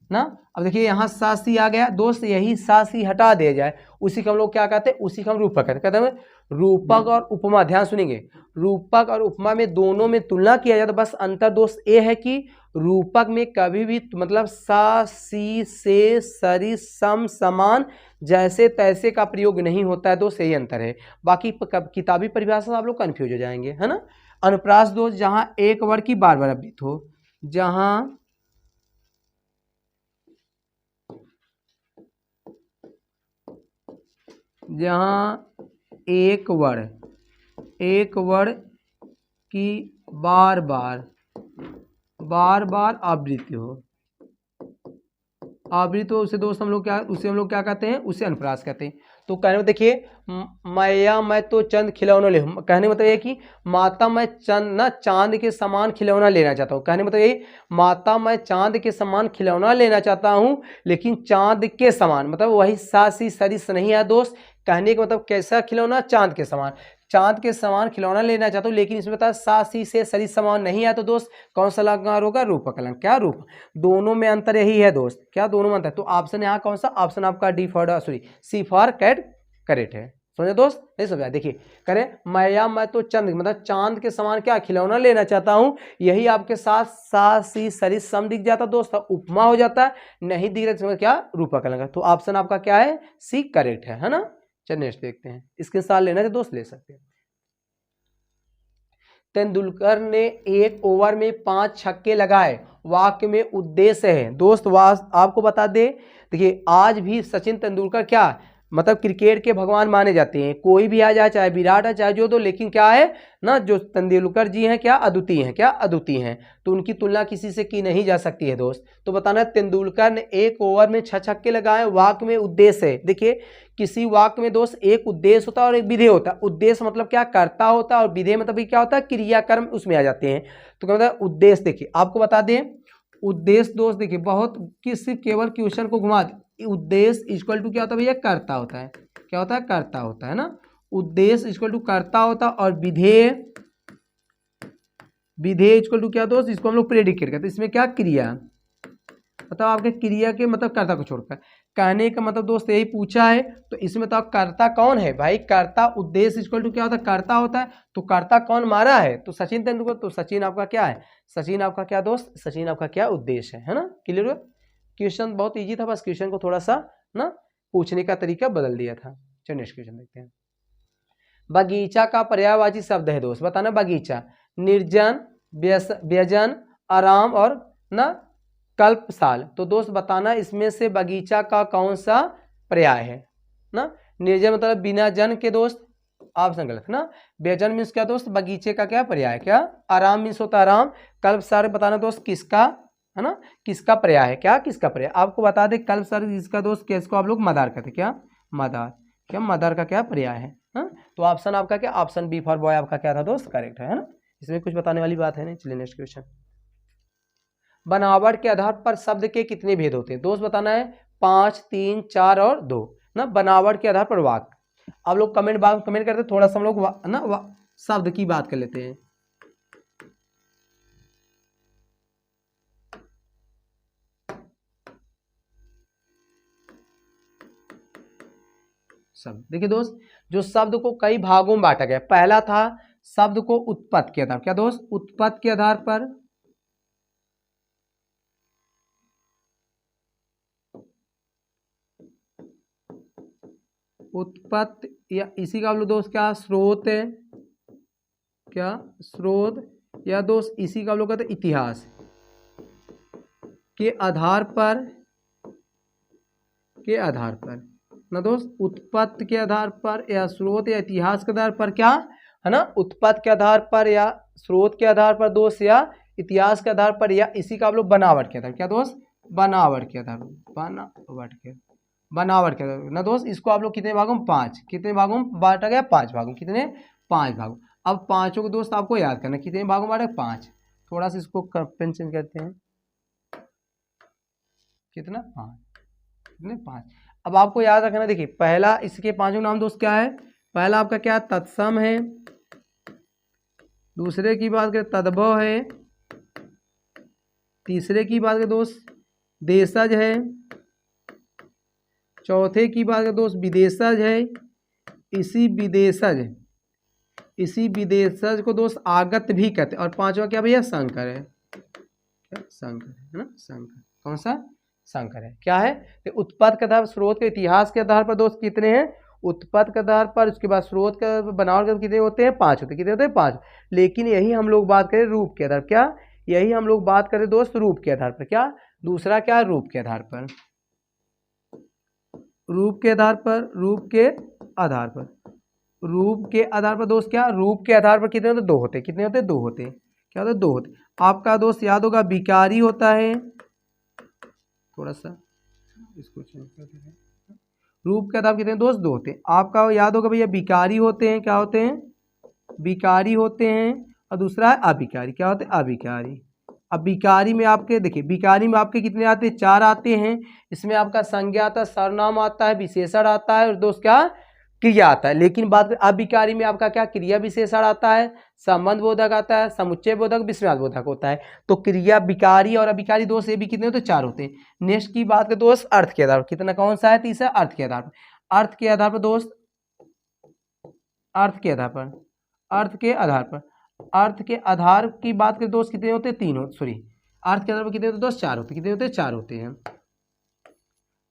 ना। अब देखिए यहाँ सा सी आ गया दोस्त, यही सा सी हटा दिया जाए, उसी को हम लोग क्या कहते हैं, उसी को हम रूपक कहते हैं। रूपक और उपमा, ध्यान सुनेंगे, रूपक और उपमा में दोनों में तुलना किया जाता, बस अंतर दोस्त ये है कि रूपक में कभी भी मतलब सा सी से सरी सम समान जैसे तैसे का प्रयोग नहीं होता है दोस्त, यही अंतर है। बाकी किताबी परिभाषा से आप लोग कंफ्यूज हो जाएंगे, है ना। अनुप्रास दोस्त जहां एक वर्ड की बार बार आवृत्ति हो, जहां एक वर्ड की बार बार आवृत्ति हो, उसे दोस्त हम लोग क्या कहते हैं, उसे अनुप्रास कहते हैं। तो कहने में देखिए मैया मैं तो चंद खिलौना ले, कहने मतलब ये कि माता मैं चांद के समान खिलौना लेना चाहता हूँ। कहने मतलब यही माता मैं चांद के समान खिलौना लेना चाहता हूँ, लेकिन चांद के समान मतलब वही सा सी सरिस नहीं है दोस्त। कहने का मतलब कैसा खिलौना, चांद के समान खिलौना लेना चाहता हूँ, लेकिन इसमें बता सा सी से सरिस समान नहीं है, तो दोस्त कौन सा अलंकार होगा, रूपक अलंकार। क्या रूप, दोनों में अंतर यही है दोस्त, क्या दोनों में अंतर। तो ऑप्शन यहाँ कौन सा, ऑप्शन आपका D for C for cat correct है। समझे दोस्त, नहीं समझा। देखिए करें मैं तो चंद मतलब चांद के समान क्या खिलौना लेना चाहता हूँ, यही आपके साथ सा सी सरिस सम दिख जाता दोस्त, उपमा हो जाता है। नहीं दिख रहा क्या, रूपक अलंकार। तो ऑप्शन आपका क्या है, सी करेक्ट है ना। चलिए नेक्स्ट देखते हैं, इसके साथ लेना है दोस्त ले सकते हैं। तेंदुलकर ने एक ओवर में 5 छक्के लगाए, वाक्य में उद्देश्य है दोस्त। आपको बता दे, देखिए आज भी सचिन तेंदुलकर क्या मतलब क्रिकेट के भगवान माने जाते हैं। कोई भी आ जाए, चाहे विराट है चाहे जो, तो लेकिन क्या है ना, जो तेंदुलकर जी हैं क्या अद्वितीय हैं, तो उनकी तुलना किसी से की नहीं जा सकती है दोस्त। तो बताना तेंदुलकर ने एक ओवर में 6 छक्के लगाए, वाक्य में उद्देश्य है। देखिए किसी वाक्य में दोस्त एक उद्देश्य होता है और एक विधेय होता है। उद्देश्य मतलब क्या, कर्ता होता है, और विधेय मतलब क्या होता है, क्रियाकर्म उसमें आ जाते हैं। तो क्या होता है उद्देश्य, देखिए आपको बता दें उद्देश्य दोस्त, देखिए बहुत किसी केवल क्वेश्चन को घुमा दे, उद्देश्य इक्वल टू क्या होता है भैया, कर्ता होता है। क्या होता है, कर्ता होता है ना। उद्देश्य इक्वल टू कर्ता होता है, और विधेय, विधेय इक्वल टू क्या दोस्त, इसको हम लोग प्रेडिकेट कहते हैं। इसमें क्या, क्रिया, मतलब आपके क्रिया के मतलब कर्ता को छोड़कर। कहने का मतलब दोस्त यही पूछा है, तो इसमें तो कर्ता कौन है भाई, कर्ता। उद्देश्य इक्वल टू क्या होता है, कर्ता होता है, तो कर्ता कौन मारा है, तो सचिन तेंदुलकर। तो सचिन आपका क्या है, सचिन आपका क्या दोस्त, सचिन आपका क्या उद्देश्य है ना। क्लियर हुआ। क्वेश्चन बहुत ईजी था, बस क्वेश्चन को थोड़ा सा ना पूछने का तरीका बदल दिया था। चलिए नेक्स्ट क्वेश्चन देखते हैं। बगीचा का पर्यायवाची शब्द है दोस्त, बताना। बगीचा निर्जन, व्यजन, आराम और ना कल्पसाल। तो दोस्त बताना इसमें से बगीचा का कौन सा पर्याय है ना। निर्जन मतलब बिना जन के दोस्त, ऑप्शन गलत ना। व्यजन मीन्स क्या दोस्त, बगीचे का क्या पर्याय, क्या। आराम मीन्स होता है आराम। कल्पसार बताना दोस्त किसका है ना, किसका पर्याय है, क्या किसका पर्याय। आपको बता दें कल्पसार इसका दोस्त किसको आप लोग मदार कहते, क्या मदार, क्या मदार का क्या पर्याय है ना? तो ऑप्शन आपका क्या, ऑप्शन बी फॉर बॉय आपका क्या था दोस्त, करेक्ट है ना। इसमें कुछ बताने वाली बात है नहीं। चलिए नेक्स्ट क्वेश्चन। बनावट के आधार पर शब्द के कितने भेद होते हैं दोस्त, बताना है। 5, 3, 4 और 2 ना। बनावट के आधार पर वाक्य आप लोग कमेंट बॉक्स कमेंट करते, थोड़ा सा हम लोग ना शब्द की बात कर लेते हैं। शब्द देखिए दोस्त, जो शब्द को कई भागों में बांटा गया, पहला था शब्द को उत्पत्ति के आधार, क्या दोस्त, उत्पत्ति के आधार पर। उत्पत्ति या इसी का आप लोग दोस्त क्या, स्रोत है, क्या स्रोत, या दोस्त इसी का आप लोग कहते हैं इतिहास के आधार पर, के आधार पर ना दोस्त। उत्पत्ति के आधार पर या स्रोत या इतिहास के आधार पर, क्या है ना, उत्पत्ति के आधार पर या स्रोत के आधार पर दोस्त, या इतिहास के आधार पर, या इसी का आप लोग बनावट के आधार, क्या दोस्त, बनावट के आधार, बनावट के आधार ना दोस्त। इसको आप लोग कितने भागों में, 5, कितने भागों में बांटा गया, 5 भागों, कितने, 5 भागों। अब पांचों को दोस्त आपको याद करना, कितने भागों में बांटा, 5। थोड़ा सा इसको पेन चेंज करते हैं, कितना, 5, कितने, 5। अब आपको याद रखना, देखिए पहला इसके पांचों नाम दोस्त क्या है, पहला आपका क्या, तत्सम है। दूसरे की बात करें तद्भव है। तीसरे की बात करें दोस्त देशज है। चौथे की बात करें दोस्त विदेशज है। इसी विदेशज को दोस्त आगत भी कहते हैं। और पांचवा क्या भैया, संकर है, क्या संकर है ना, संकर, कौन सा, संकर है, क्या है। तो उत्पत्ति के आधार, स्रोत के, इतिहास के आधार पर दोस्त कितने हैं, उत्पत्ति के आधार पर, उसके बाद स्रोत के बनावट के कितने होते हैं, 5 होते हैं, कितने होते हैं, 5। लेकिन यही हम लोग बात करें रूप के आधार, क्या, यही हम लोग बात करें दोस्त रूप के आधार पर, क्या, दूसरा क्या, रूप के आधार पर, रूप के आधार पर, रूप के आधार पर, रूप के आधार पर दोस्त, क्या, रूप के आधार पर कितने होते, 2 होते, कितने होते, 2 होते, क्या होते, 2 होते। आपका दोस्त याद होगा विकारी होता है, थोड़ा सा इसको चेंज कर देते हैं। रूप के आधार कितने दोस्त, 2 होते हैं। आपका याद होगा भैया विकारी होते हैं, क्या होते हैं, विकारी होते हैं। और दूसरा है अभिकारी, क्या होते हैं, अभिकारी। अब विकारी में आपके देखिए, विकारी में आपके कितने आते हैं, 4 आते हैं। इसमें आपका संज्ञा आता है, सर्वनाम आता है, विशेषण आता है, और दोस्त क्या, क्रिया आता है। लेकिन बात अभिकारी में आपका क्या, क्रिया विशेषण आता है, संबंध बोधक आता है, समुच्चय बोधक, विश्वनाथ बोधक होता है। तो क्रिया विकारी और अभिकारी दोस्त ये भी कितने होते, 4 होते हैं। नेक्स्ट की बात करें दोस्त अर्थ के आधार पर, कितना, कौन सा है, तीसरा, अर्थ के आधार पर। अर्थ के आधार पर दोस्त, अर्थ के आधार पर, अर्थ के आधार पर, अर्थ के आधार की बात करें दोस्त कितने होते हैं, 3 होते, सॉरी अर्थ के आधार पर कितने होते दोस्त, 4 होते, कितने होते, 4 होते हैं।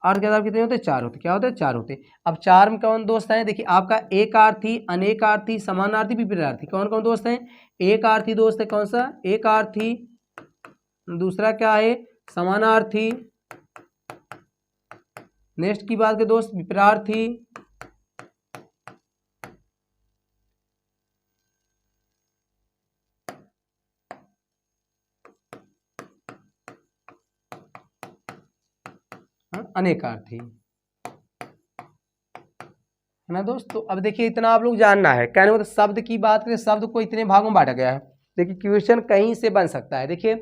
अर्थ के आधार कितने होते, 4 होते, क्या होते हैं, 4 होते। अब 4 में कौन दोस्त हैं, देखिए आपका एकार्थी, अनेकार्थी, समानार्थी, विपरीतार्थी, कौन कौन दोस्त हैं, एकार्थी दोस्त है, कौन सा, एकार्थी। दूसरा क्या है, समानार्थी। नेक्स्ट की बात करें दोस्त विपरीतार्थी। अनेकार्थी। है ना दोस्त। तो अब देखिए इतना आप लोग जानना है, कहने मतलब शब्द की बात करें, शब्द को इतने भागों में बांटा गया है। देखिए क्वेश्चन कहीं से बन सकता है। देखिए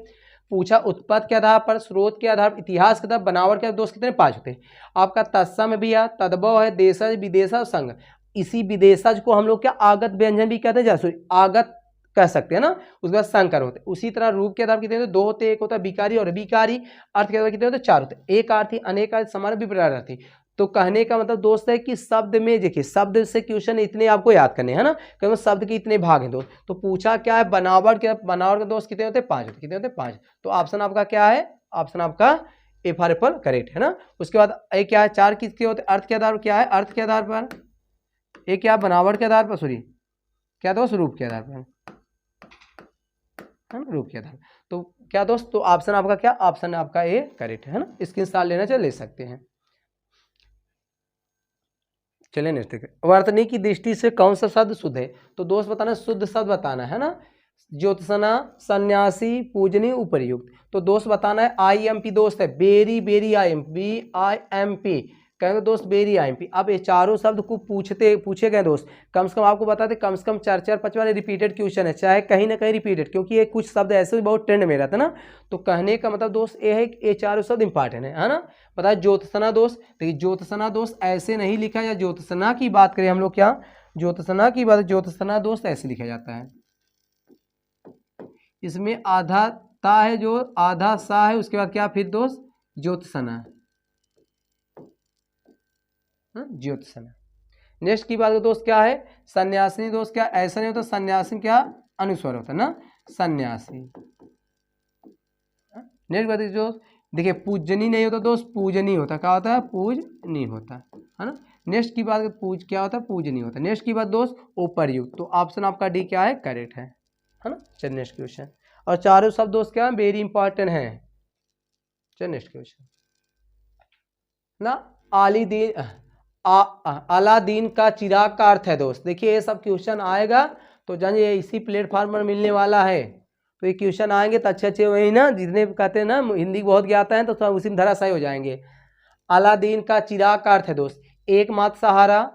पूछा उत्पत्ति के आधार पर, स्रोत के आधार पर, इतिहास के आधार, बनावट के आधार, दोस्त कितने 5 होते हैं आपका। तत्सम भी है, तद्भव है, देशज, विदेशज, संघ। इसी विदेशज को हम लोग क्या आगत व्यंजन भी कहते हैं, जैसे आगत कह सकते हैं ना। उसके बाद संकर होते हैं। उसी तरह रूप के आधार कितने होते हैं, 2 होते हैं। एक होता है विकारी और विकारी। अर्थ के आधार कितने होते हैं, 4 होते हैं। एक अर्थी, अनेक अर्थी, समान, विपरीतार्थी। तो कहने का मतलब दोस्त है कि शब्द में देखिए, शब्द से क्वेश्चन इतने आपको याद करने हैं ना, क्योंकि शब्द के इतने भाग हैं दोस्त। तो पूछा क्या है, बनावट के, बनावट के दोस्त कितने होते हैं, 5 होते हैं। कितने होते हैं, 5। तो ऑप्शन आपका क्या है, ऑप्शन आपका ए फॉर एप्पल करेक्ट है ना। उसके बाद ए क्या है, 4 किसके होते हैं, अर्थ के आधार पर। क्या है, अर्थ के आधार पर। ए क्या, बनावट के आधार पर, सॉरी क्या दोस्त, रूप के आधार पर, है ना, रूप के आधार। तो क्या दोस्त, तो ऑप्शन आपका क्या, ऑप्शन आपका ए करेक्ट है ना। स्क्रीनशॉट लेना चाहिए, ले सकते हैं। चलिए नेक्स्ट देखते हैं। वर्तनी की दृष्टि से कौन सा शब्द शुद्ध है। तो दोस्त बताना, शुद्ध शब्द बताना है ना। ज्योत्सना, सन्यासी, पूजनी, उपरयुक्त। तो दोस्त बताना है IMP दोस्त है, बेरी बेरी IMP, BIMP कहेंगे दोस्त, बेरी IMP। अब ये चारों शब्द को पूछे गए दोस्त, कम से कम आपको बताते कम से कम 4-5 बार रिपीटेड क्वेश्चन है, चाहे कहीं ना कहीं रिपीटेड, क्योंकि ये कुछ शब्द ऐसे बहुत ट्रेंड में रहता है ना। तो कहने का मतलब दोस्त ये है कि ये चारों शब्द इंपॉर्टेंट है ना। बताए ज्योत्सना दोस्त, देखिए ज्योत्सना दोस्त ऐसे नहीं लिखा, या ज्योत्सना की बात करें हम लोग, क्या ज्योत्सना की बात, ज्योत्सना दोस्त ऐसे लिखा जाता है। इसमें आधा ता है, जो आधा सा है, उसके बाद क्या फिर दोस्त, ज्योत्सना, ज्योत्सना। नेक्स्ट की बात दोस्त क्या है, सन्यासिनी दोस्त। क्या ऐसा नहीं होता, सन्यासी क्या अनुस्वर होता है ना, सन्यासी। नेक्स्ट बात दोस्त, देखिए पूजनी नहीं होता दोस्त, पूजनी होता। क्या होता है, पूजनी होता है ना। नेक्स्ट की बात पूज क्या होता है, पूजनी होता है। नेक्स्ट की बात दोस्त, उपरयुक्त। तो ऑप्शन आपका डी क्या है, करेक्ट है ना। चलिए नेक्स्ट क्वेश्चन। और चारों शब्द दोस्त क्या वेरी इंपॉर्टेंट है। चलिए नेक्स्ट क्वेश्चन ना, अलादीन का चिराग का अर्थ है दोस्त। देखिए ये सब क्वेश्चन आएगा तो जानिए इसी प्लेटफॉर्म पर मिलने वाला है। तो ये क्वेश्चन आएंगे तो अच्छे अच्छे वही ना, जितने कहते हैं ना हिंदी बहुत ज्ञाता है तो सब उसी में धराशायी हो जाएंगे। अलादीन का चिराग का अर्थ है दोस्त, एकमात्र सहारा,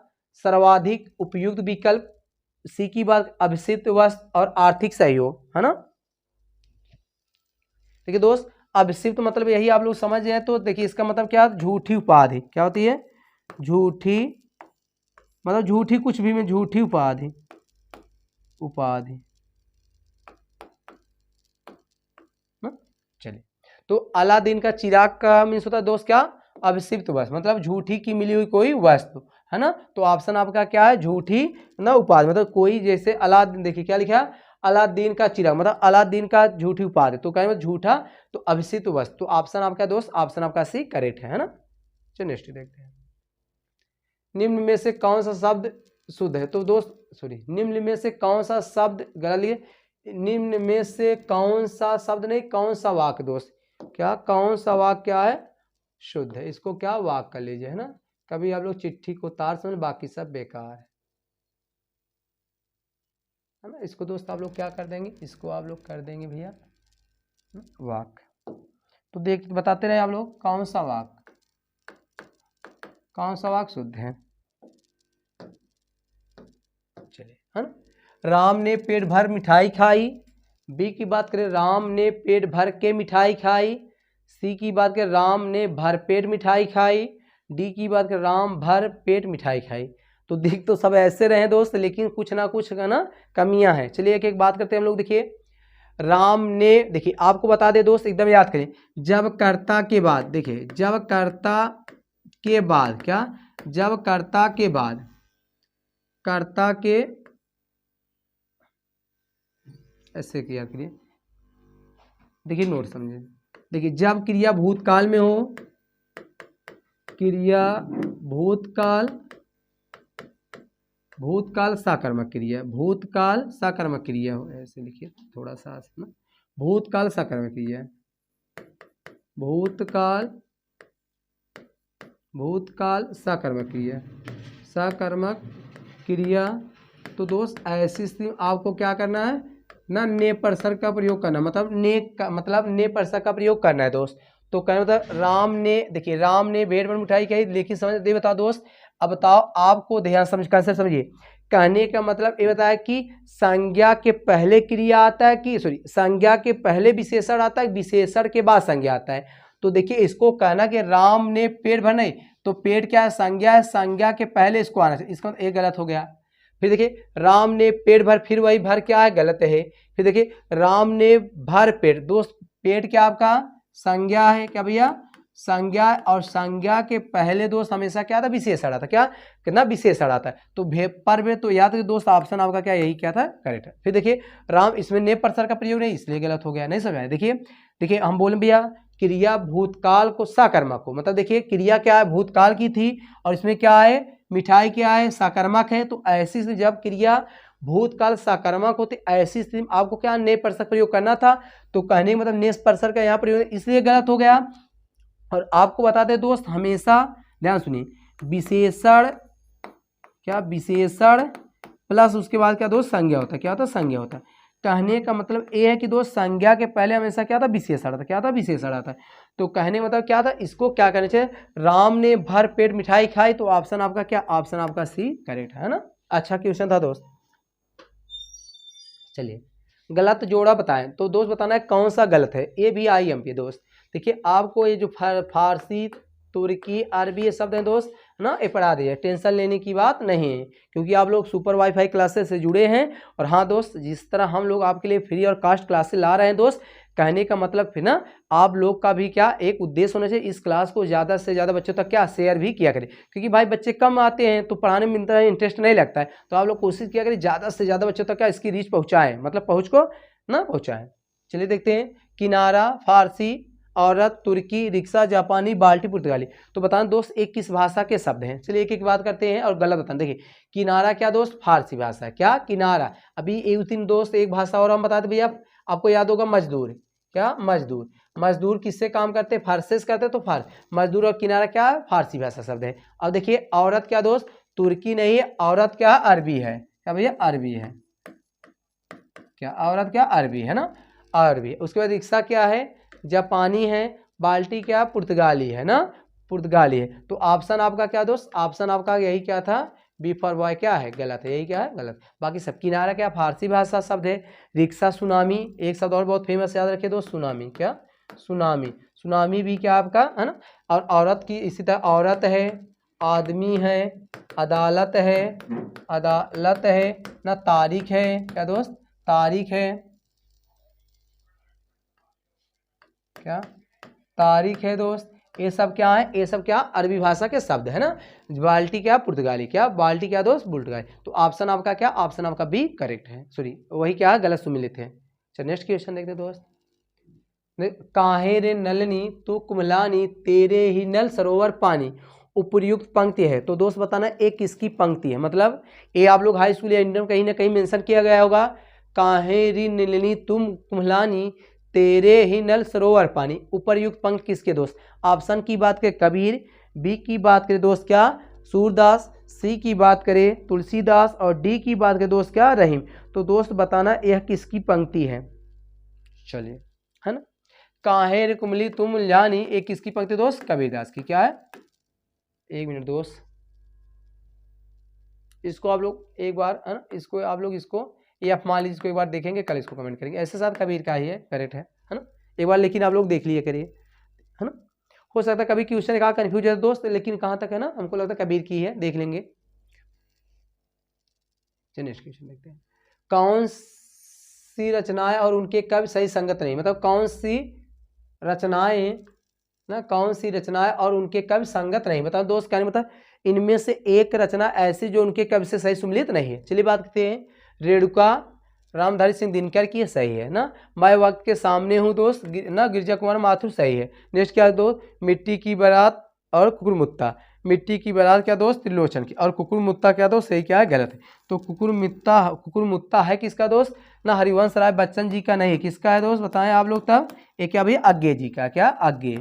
सर्वाधिक उपयुक्त विकल्प, सी की बात अभिषिक्त वस्त्र और आर्थिक सहयोग, है ना। देखिए दोस्त अभिषिक्त मतलब यही आप लोग समझ जाए तो देखिए इसका मतलब क्या, झूठी उपाधि। क्या होती है, झूठी, मतलब झूठी कुछ भी में, झूठी उपाधि, उपाधि। चलिए तो अलादीन का चिराग का मीन्स होता है दोस्त क्या, अभिषिक्त वस्तु, मतलब झूठी की मिली हुई कोई वस्तु, है ना। तो ऑप्शन आपका क्या है, झूठी ना उपाधि, मतलब कोई जैसे अलादीन, देखिए क्या लिखा है, अलादीन का चिराग मतलब अलादीन का झूठी उपाधि, तो कहेंगे झूठा तो अभिषिक्त वस्तु। ऑप्शन आपका दोस्त, ऑप्शन आपका सी करेक्ट है ना। चलिए नेक्स्ट देखते हैं। निम्न में से कौन सा शब्द शुद्ध है। तो दोस्त सॉरी, निम्न में से कौन सा शब्द, गलत लिए, निम्न में से कौन सा शब्द नहीं, कौन सा वाक्य दोस्त, क्या कौन सा वाक्य क्या है, शुद्ध है। इसको क्या वाक्य कर लीजिए, है ना। कभी आप लोग चिट्ठी को तार समझ, बाकी सब बेकार है ना। इसको दोस्त आप लोग क्या कर देंगे, इसको आप लोग कर देंगे भैया वाक्य। तो देख बताते रहे आप लोग कौन सा वाक्य, कौन सा वाक्य शुद्ध है। चलिए, है ना। राम ने पेट भर मिठाई खाई, बी की बात करें राम ने पेट भर के मिठाई खाई, सी की बात करें राम ने भर पेट मिठाई खाई, डी की बात करें राम भर पेट मिठाई खाई। तो देख तो सब ऐसे रहे दोस्त, लेकिन कुछ ना कुछ का ना कमियां हैं। चलिए एक एक बात करते हैं हम लोग। देखिए राम ने, देखिए आपको बता दे दोस्त, एकदम याद करें, जब कर्ता के बाद, देखिए जब कर्ता के बाद क्या, जब कर्ता के बाद, कर्ता के ऐसे किया करिए, देखिए नोट समझे। देखिए जब क्रिया भूतकाल में हो, क्रिया भूतकाल, भूतकाल साकर्मक क्रिया, भूतकाल साकर्मक क्रिया हो, ऐसे लिखिए थोड़ा सा ना, भूतकाल साकर्मक क्रिया, भूतकाल, भूतकाल साकर्मक क्रिया, साकर्मक क्रिया। तो दोस्त ऐसी स्थिति आपको क्या करना है ना, ने परसर का प्रयोग करना, मतलब ने का मतलब ने परसर का प्रयोग करना है दोस्त। तो कहने मतलब राम ने, देखिए राम ने पेट भर मिठाई खाई, लेकिन समझ दे बता दोस्त, अब बताओ, आपको ध्यान समझ कंसेप्ट समझिए। कहने का मतलब ये बताया कि संज्ञा के पहले क्रिया आता है कि संज्ञा के पहले विशेषण आता है, विशेषण के बाद संज्ञा आता है। तो देखिए इसको कहना कि राम ने पेट भर, नहीं तो पेट क्या है, संज्ञा है, संज्ञा के पहले इसको आना चाहिए, इसका एक गलत हो गया। फिर देखिए राम ने पेट भर, फिर वही भर क्या है, गलत है। फिर देखिए राम ने भर पेट, दोस्त पेट क्या आपका संज्ञा है क्या भैया, संज्ञा, और संज्ञा के पहले दोस्त हमेशा क्या था, विशेषण आता, क्या कितना विशेषण आता है। तो पर वे तो याद दोस्त ऑप्शन आपका क्या यही क्या था, करेक्ट है। फिर देखिए राम, इसमें ने परसर का प्रयोग नहीं, इसलिए गलत हो गया, नहीं समझ आया। देखिए हम बोले भैया क्रिया भूतकाल को सकर्मक को, मतलब देखिए क्रिया क्या है, भूतकाल की थी, और इसमें क्या है, मिठाई क्या है, सकर्मक है। तो ऐसी से जब क्रिया भूतकाल सकर्मक होते, ऐसी स्थिति में आपको क्या ने परसर प्रयोग करना था। तो कहने मतलब ने परसर का यहाँ प्रयोग, इसलिए गलत हो गया। और आपको बता दें दोस्त, हमेशा ध्यान सुनिए, विशेषण क्या, विशेषण प्लस उसके बाद क्या दोस्त, संज्ञा होता है, क्या होता है, संज्ञा होता है। कहने का मतलब ये है कि दोस्त संज्ञा के पहले हमेशा क्या था, विशेषण आता, क्या था, विशेषण आता है। तो कहने का मतलब क्या था, इसको क्या करना चाहिए, राम ने भर पेट मिठाई खाई। तो ऑप्शन आपका क्या, ऑप्शन आपका सी करेक्ट है ना। अच्छा क्वेश्चन था दोस्त। चलिए गलत जोड़ा बताएं, तो दोस्त बताना है कौन सा गलत है, A B I M P. दोस्त देखिए आपको ये जो फारसी, तुर्की, अरबी ये शब्द हैं दोस्त ना, ये पढ़ा दिए, टेंशन लेने की बात नहीं है, क्योंकि आप लोग सुपर वाईफाई क्लासेस से जुड़े हैं। और हाँ दोस्त, जिस तरह हम लोग आपके लिए फ्री और कास्ट क्लासेस ला रहे हैं दोस्त, कहने का मतलब फिर ना आप लोग का भी क्या एक उद्देश्य होना चाहिए, इस क्लास को ज़्यादा से ज़्यादा बच्चों तक क्या शेयर भी किया करें, क्योंकि भाई बच्चे कम आते हैं तो पढ़ाने में इतना इंटरेस्ट नहीं लगता है। तो आप लोग कोशिश किया करें ज़्यादा से ज़्यादा बच्चों तक क्या इसकी रीच पहुँचाएँ, मतलब पहुँच को ना पहुँचाएँ। चलिए देखते हैं, किनारा फारसी, औरत तुर्की, रिक्शा जापानी, बाल्टी पुर्तगाली। तो बताना दोस्त एक किस भाषा के शब्द हैं। चलिए एक एक बात करते हैं और गलत बताना। देखिए किनारा क्या दोस्त, फारसी भाषा है, क्या किनारा। अभी एक दिन दोस्त एक भाषा और हम बताते भैया, आपको याद होगा मजदूर, क्या मजदूर। मजदूर किससे काम करते, फारसी से करते, तो फारस मजदूर। और किनारा क्या है, फारसी भाषा शब्द है। अब देखिए औरत क्या दोस्त, तुर्की नहीं है, औरत क्या अरबी है, क्या भैया अरबी है, क्या औरत क्या अरबी है ना, अरबी। उसके बाद रिक्शा क्या है, जापानी है, बाल्टी क्या पुर्तगाली है ना, पुर्तगाली है। तो ऑप्शन आपका क्या दोस्त, ऑप्शन आपका यही क्या था, बी फॉर बॉय क्या है, गलत है, यही क्या है, गलत। बाकी सब। किनारा क्या फारसी भाषा शब्द है। रिक्शा सुनामी, एक शब्द और बहुत फेमस याद रखिए दोस्त, सुनामी, क्या सुनामी, सुनामी भी क्या आपका है ना। और औरत की इसी तरह औरत है, आदमी है, अदालत है, अदालत है ना, तारीख है, क्या दोस्त तारीख है, क्या तारीख है दोस्त। ये सब क्या है, ये सब क्या अरबी भाषा के शब्द है ना। बाल्टी क्या पुर्तगाली, क्या बाल्टी क्या दोस्त पुर्तगाली। तो ऑप्शन आपका क्या, ऑप्शन आपका बी करेक्ट है, सॉरी वही क्या है, गलत सुमिलित है। चलिए नेक्स्ट क्वेश्चन देखते हैं दोस्त। काहे रे नलनी तू कुमलानी, तेरे ही नल सरोवर पानी। उपर्युक्त पंक्ति है, तो दोस्त बताना एक किसकी पंक्ति है। मतलब ये आप लोग हाई स्कूल या इंटर में कहीं ना कहीं मेंशन किया गया होगा, काहे री नलनी तुम कुम्हलानी, तेरे ही नल सरोवर पानी। उपर्युक्त पंक्ति किसके दोस्त। ऑप्शन की बात करें कबीर, बी की बात करें दोस्त क्या सूरदास, सी की बात करें तुलसीदास, और डी की बात करें दोस्त क्या रहीम। तो दोस्त बताना यह किसकी पंक्ति है। चलिए है ना, काहे रे कुमली तुम जानी, एक किसकी पंक्ति दोस्त, कबीरदास की। क्या है, एक मिनट दोस्त, इसको आप लोग एक बार है ना, इसको आप लोग इसको ये आप मान लीजिए, इसको एक बार देखेंगे, कल इसको कमेंट करेंगे। ऐसे साथ कबीर का ही है, करेक्ट है ना, एक बार लेकिन आप लोग देख लिया करिए, है ना। हो सकता है कभी क्वेश्चन कहाँ कन्फ्यूज है दोस्त, लेकिन कहाँ तक है ना, हमको लगता है कबीर की है, देख लेंगे। चलिए नेक्स्ट क्वेश्चन देखते हैं। कौन सी रचनाएं और उनके कवि सही संगत नहीं, मतलब कौन सी रचनाएं ना, कौन सी रचनाएं और उनके कवि संगत नहीं। बताओ दोस्त क्या, मतलब इनमें से एक रचना ऐसी जो उनके कवि से सही सुमिलित नहीं है। चलिए बात करते हैं। रेणुका रामधारी सिंह दिनकर की सही है ना। मैं वक्त के सामने हूँ दोस्त ना, गिरजा कुमार माथुर सही है। नेक्स्ट क्या दोस्त, मिट्टी की बारात और कुकुरमुत्ता। मिट्टी की बारात क्या दोस्त त्रिलोचन की, और कुकुरमुत्ता क्या दोस्त सही क्या है, गलत है। तो कुकुरमुत्ता है किसका दोस्त ना, हरिवंश राय बच्चन जी का नहीं, किसका है दोस्त बताएं आप लोग तब। ये क्या भैया अज्ञे जी का, क्या अज्ञे,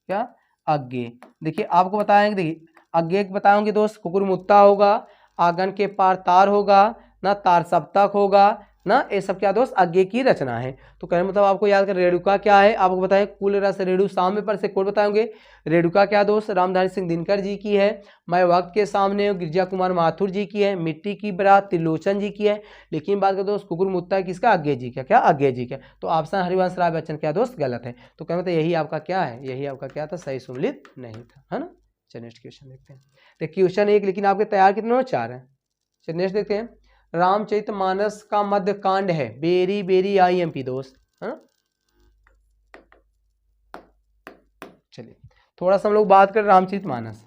क्या अज्ञे। देखिए आपको बताएंगे, देखिए अज्ञे बताएंगे दोस्त, कुकुरमुत्ता होगा, आंगन के पार तार होगा ना, तार सप्तक होगा ना, ये सब क्या दोस्त अज्ञे की रचना है। तो कहने मतलब आपको याद कर, रेणुका क्या है आपको बताएं, कुल रस रेणु साम्य पर से कोड बताएंगे। रेणुका क्या दोस्त रामधारी सिंह दिनकर जी की है। मैं वक्त के सामने गिरजा कुमार माथुर जी की है। मिट्टी की बारात त्रिलोचन जी की है। लेकिन बात कर दोस्त कुकुर मुत्ता किसका, अज्ञे जी का, क्या अज्ञे जी का। तो ऑप्शन हरिवंश राय बच्चन क्या दोस्त गलत है। तो कहने मतलब यही आपका क्या है, यही आपका क्या था, सही सुमिलित नहीं था, है ना। चलिए नेक्स्ट क्वेश्चन देखते हैं। तो क्वेश्चन 1 लेकिन आपके तैयार कितने हो, 4 है। चलिए नेक्स्ट देखते हैं। रामचरितमानस का मध्य कांड है, बेरी बेरी IMP दोस्त, है ना। चलिए थोड़ा सा हम लोग बात करें रामचरितमानस।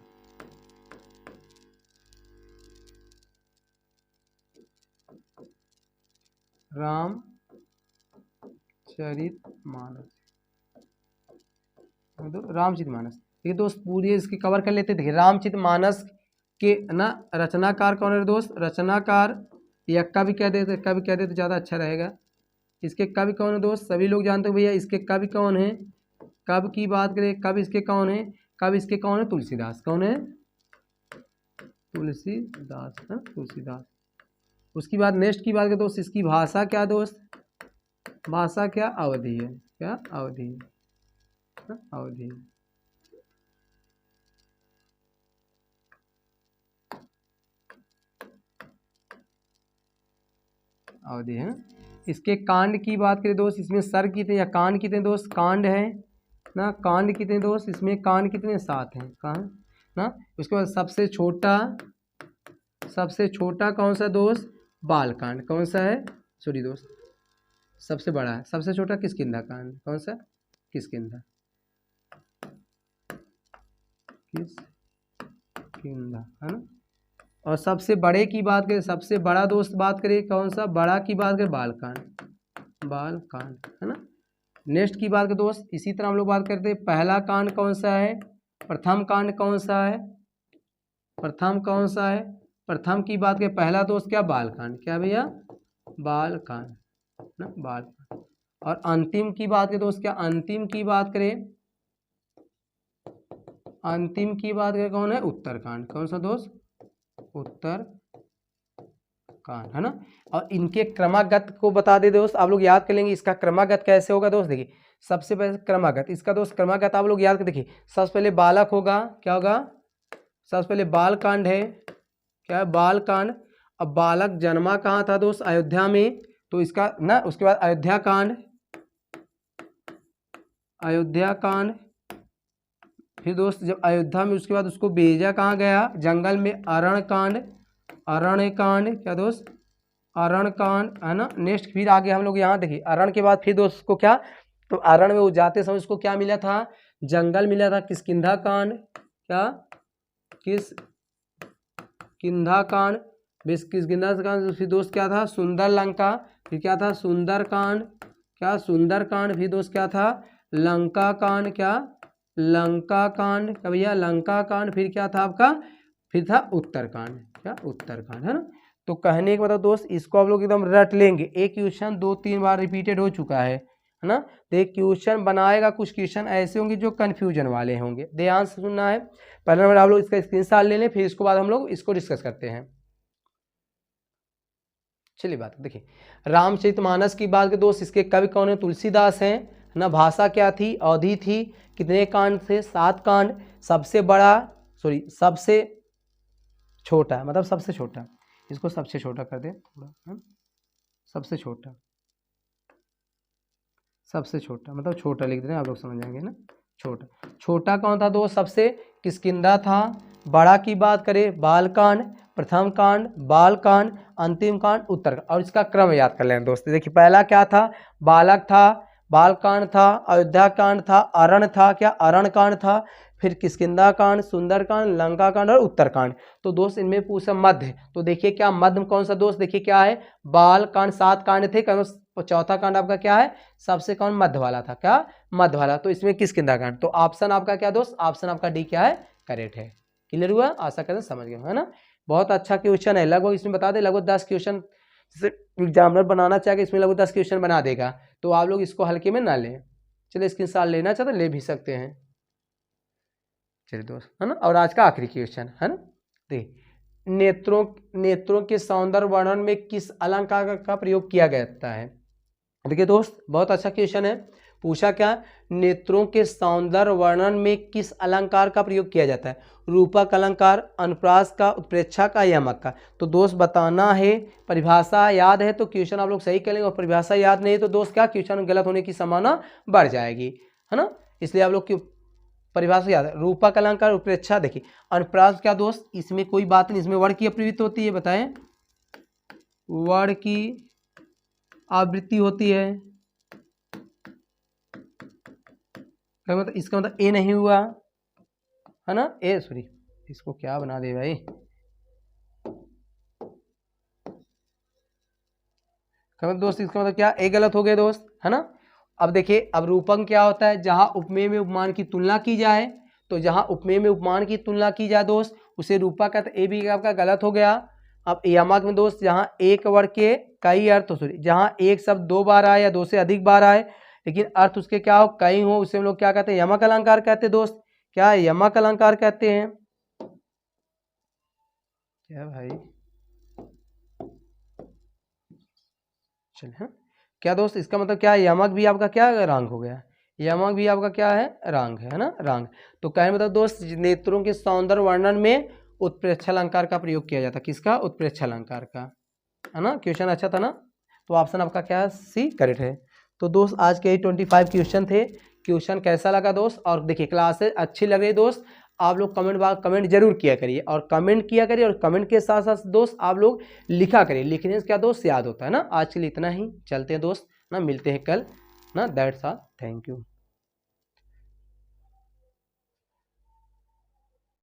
रामचरितमानस ये दोस्त पूरी इसकी कवर कर लेते। देखिए रामचरितमानस के ना रचनाकार कौन है दोस्त, रचनाकार या कवि कह देते, कवि कह देते ज़्यादा अच्छा रहेगा। इसके कवि कौन है दोस्त, सभी लोग जानते हो भैया इसके कवि कौन है। कवि की बात करें, कवि इसके कौन है, कवि इसके कौन है, तुलसीदास। कौन है, तुलसीदास, है तुलसीदास। उसकी बाद नेक्स्ट की बात करें दोस्त, इसकी भाषा क्या दोस्त, भाषा क्या, अवधी है, क्या अवधी है, अवधी। अवधि है। इसके कांड की बात करें दोस्त, इसमें सर कितने या कांड कितने दोस्त, कांड है ना, कांड कितने दोस्त, इसमें कांड कितने, 7 हैं कांड ना। उसके बाद सबसे छोटा कौन सा दोस्त, बालकांड। कौन सा है, सॉरी दोस्त, सबसे बड़ा है, सबसे छोटा किष्किंधा कांड। कौन सा, किष्किंधा, किष्किंधा, है ना। और सबसे बड़े की बात करें, सबसे बड़ा दोस्त बात करें कौन सा, बड़ा की बात करें बालकांड, बालकांड, है ना। नेक्स्ट की बात करें दोस्त, इसी तरह हम लोग बात करते हैं पहला कांड कौन सा है, प्रथम कांड कौन सा है, प्रथम कौन सा है, प्रथम की बात करें पहला दोस्त क्या, बालकांड, क्या भैया, बालकांड ना, बालकांड। और अंतिम की बात करें दोस्त, क्या अंतिम की बात करें, अंतिम की बात करें कौन है, उत्तरकांड। कौन सा दोस्त, उत्तर कांड, है ना। और इनके क्रमागत को बता दे दोस्त, आप लोग याद कर लेंगे इसका क्रमागत कैसे होगा दोस्त। देखिए सबसे पहले क्रमागत, इसका दोस्त क्रमागत आप लोग याद कर, देखिए सबसे पहले बालक होगा, क्या होगा, सबसे पहले बाल कांड है, क्या है, बाल कांड। अब बालक जन्मा कहाँ था दोस्त, अयोध्या में, तो इसका ना, उसके बाद अयोध्या कांड, अयोध्या कांड। फिर दोस्त जब अयोध्या में, उसके बाद उसको भेजा कहाँ गया, जंगल में, अरण्य कांड, अरण्य कांड, क्या दोस्त, अरण्य कांड, है ना। नेक्स्ट फिर आगे हम लोग यहाँ देखिए, अरण्य के बाद फिर दोस्त को क्या, तो अरण्य में वो जाते समय उसको क्या मिला था, जंगल मिला था, किष्किंधा कांड, क्या, किष्किंधा कांड, किष्किंधा कांड। फिर दोस्त क्या था, सुंदर लंका, फिर क्या था, सुंदर कांड, क्या सुंदर कांड। फिर दोस्त क्या था, लंका कांड, क्या लंका कांड, क्या भैया, लंका कांड। फिर क्या था आपका, फिर था उत्तरकांड, क्या उत्तरकांड, है ना। तो कहने के बाद दोस्त इसको आप लोग एकदम रट लेंगे, एक क्वेश्चन 2-3 बार रिपीटेड हो चुका है ना। तो एक क्वेश्चन बनाएगा, कुछ क्वेश्चन ऐसे होंगे जो कन्फ्यूजन वाले होंगे, ध्यान से सुनना है। पहले नंबर आप लोग इसका स्क्रीनशॉट ले लें, फिर इसके बाद हम लोग इसको डिस्कस करते हैं। चलिए बात देखिए, रामचरितमानस की बात के दोस्त, इसके कवि कौन है, तुलसीदास हैं ना। भाषा क्या थी, अवधी थी। कितने कांड थे, 7 कांड। सबसे बड़ा, सॉरी सबसे छोटा, मतलब सबसे छोटा, इसको सबसे छोटा कर दे थोड़ा, सबसे छोटा, सबसे छोटा मतलब छोटा लिख देते हैं, आप लोग समझ जाएंगे ना। छोटा, छोटा कौन था दोस्त, सबसे किष्किंधा था। बड़ा की बात करें, बालकांड, प्रथम कांड, बालकांड, अंतिम कांड, उत्तरकांड। और इसका क्रम याद कर लें दोस्त। देखिए पहला क्या था, बालक था, बालकांड था, अयोध्या कांड था, अरण्य था, क्या अरण्य कांड था, फिर किष्किंधा कांड, सुंदरकांड, लंका कांड और उत्तरकांड। तो दोस्त इनमें पूछा मध्य, तो देखिए क्या मध्य कौन सा दोस्त, देखिए क्या है, बाल कांड। 7 कांड थे, चौथा कांड आपका क्या है, सबसे कौन मध्य वाला था, क्या मध्य वाला। तो इसमें किष्किंधा कांड। तो ऑप्शन आपका क्या दोस्त, ऑप्शन आपका डी क्या है, करेक्ट है। क्लियर हुआ, आशा करते समझ गए, है ना। बहुत अच्छा क्वेश्चन है, लगभग इसमें बता दे, लगभग 10 क्वेश्चन एग्जामिनर बनाना चाहेगा, इसमें लगभग 10 क्वेश्चन बना देगा। तो आप लोग इसको हल्के में ना लें। चलिए स्क्रीनशॉट लेना चाहते ले भी सकते हैं। चलिए दोस्त, है ना। और आज का आखिरी क्वेश्चन, है ना। देखिए नेत्रों के सौंदर्य वर्णन में किस अलंकार का प्रयोग किया जाता है। देखिए दोस्त, बहुत अच्छा क्वेश्चन है। पूछा क्या, नेत्रों के सौंदर्य वर्णन में किस अलंकार का प्रयोग किया जाता है। रूपक अलंकार, अनुप्रास का, उत्प्रेक्षा का, यमक का। तो दोस्त बताना है, परिभाषा याद है तो क्वेश्चन आप लोग सही करेंगे, और परिभाषा याद नहीं है तो दोस्त क्या क्वेश्चन गलत होने की संभावना बढ़ जाएगी, है ना। इसलिए आप लोग की परिभाषा याद है। रूपक अलंकार, उत्प्रेक्षा। देखिए अनुप्रास क्या दोस्त, इसमें कोई बात नहीं, इसमें वर्ण की प्रवृत्ति होती है, बताएं वर्ण की आवृत्ति होती है। मतलब इसका मतलब ए नहीं हुआ, है ना, ए सॉरी, इसको क्या बना दे भाई, दोस्त इसका मतलब क्या, ए गलत हो गया दोस्त, है ना। अब देखिए, अब रूपक क्या होता है, जहां उपमेय में उपमान की तुलना की जाए, तो जहां उपमेय में उपमान की तुलना की जाए दोस्त उसे रूपक कहते हैं। ए भी आपका गलत हो गया। अब यमक में दोस्त जहां एक वर्ड के कई अर्थ, सॉरी जहां एक शब्द दो बार आए या दो से अधिक बार आए लेकिन अर्थ उसके क्या हो, कई हो, उसे हम लोग क्या कहते हैं, यमक अलंकार कहते हैं दोस्त। क्या यमक अलंकार कहते हैं, क्या भाई, चल हाँ क्या दोस्त, इसका मतलब क्या है, यमक भी आपका क्या रंग हो गया, यमक भी आपका क्या है, रंग है ना, रंग। तो कहने मतलब दोस्त, नेत्रों के सौंदर्य वर्णन में उत्प्रेक्षा अलंकार का प्रयोग किया जाता है। किसका, उत्प्रेक्षा अलंकार का, है ना। क्वेश्चन अच्छा था ना, तो ऑप्शन आपका क्या है, सी करेक्ट है। तो दोस्त आज के 25 क्वेश्चन थे। क्वेश्चन कैसा लगा दोस्त, और देखिए क्लासेस अच्छी लग रही दोस्त, आप लोग कमेंट जरूर किया करिए, और कमेंट किया करिए, और कमेंट के साथ साथ दोस्त आप लोग लिखा करिए। लिखने से क्या दोस्त याद होता है ना। आज के लिए इतना ही, चलते हैं दोस्त ना, मिलते हैं कल ना। That's all, thank you.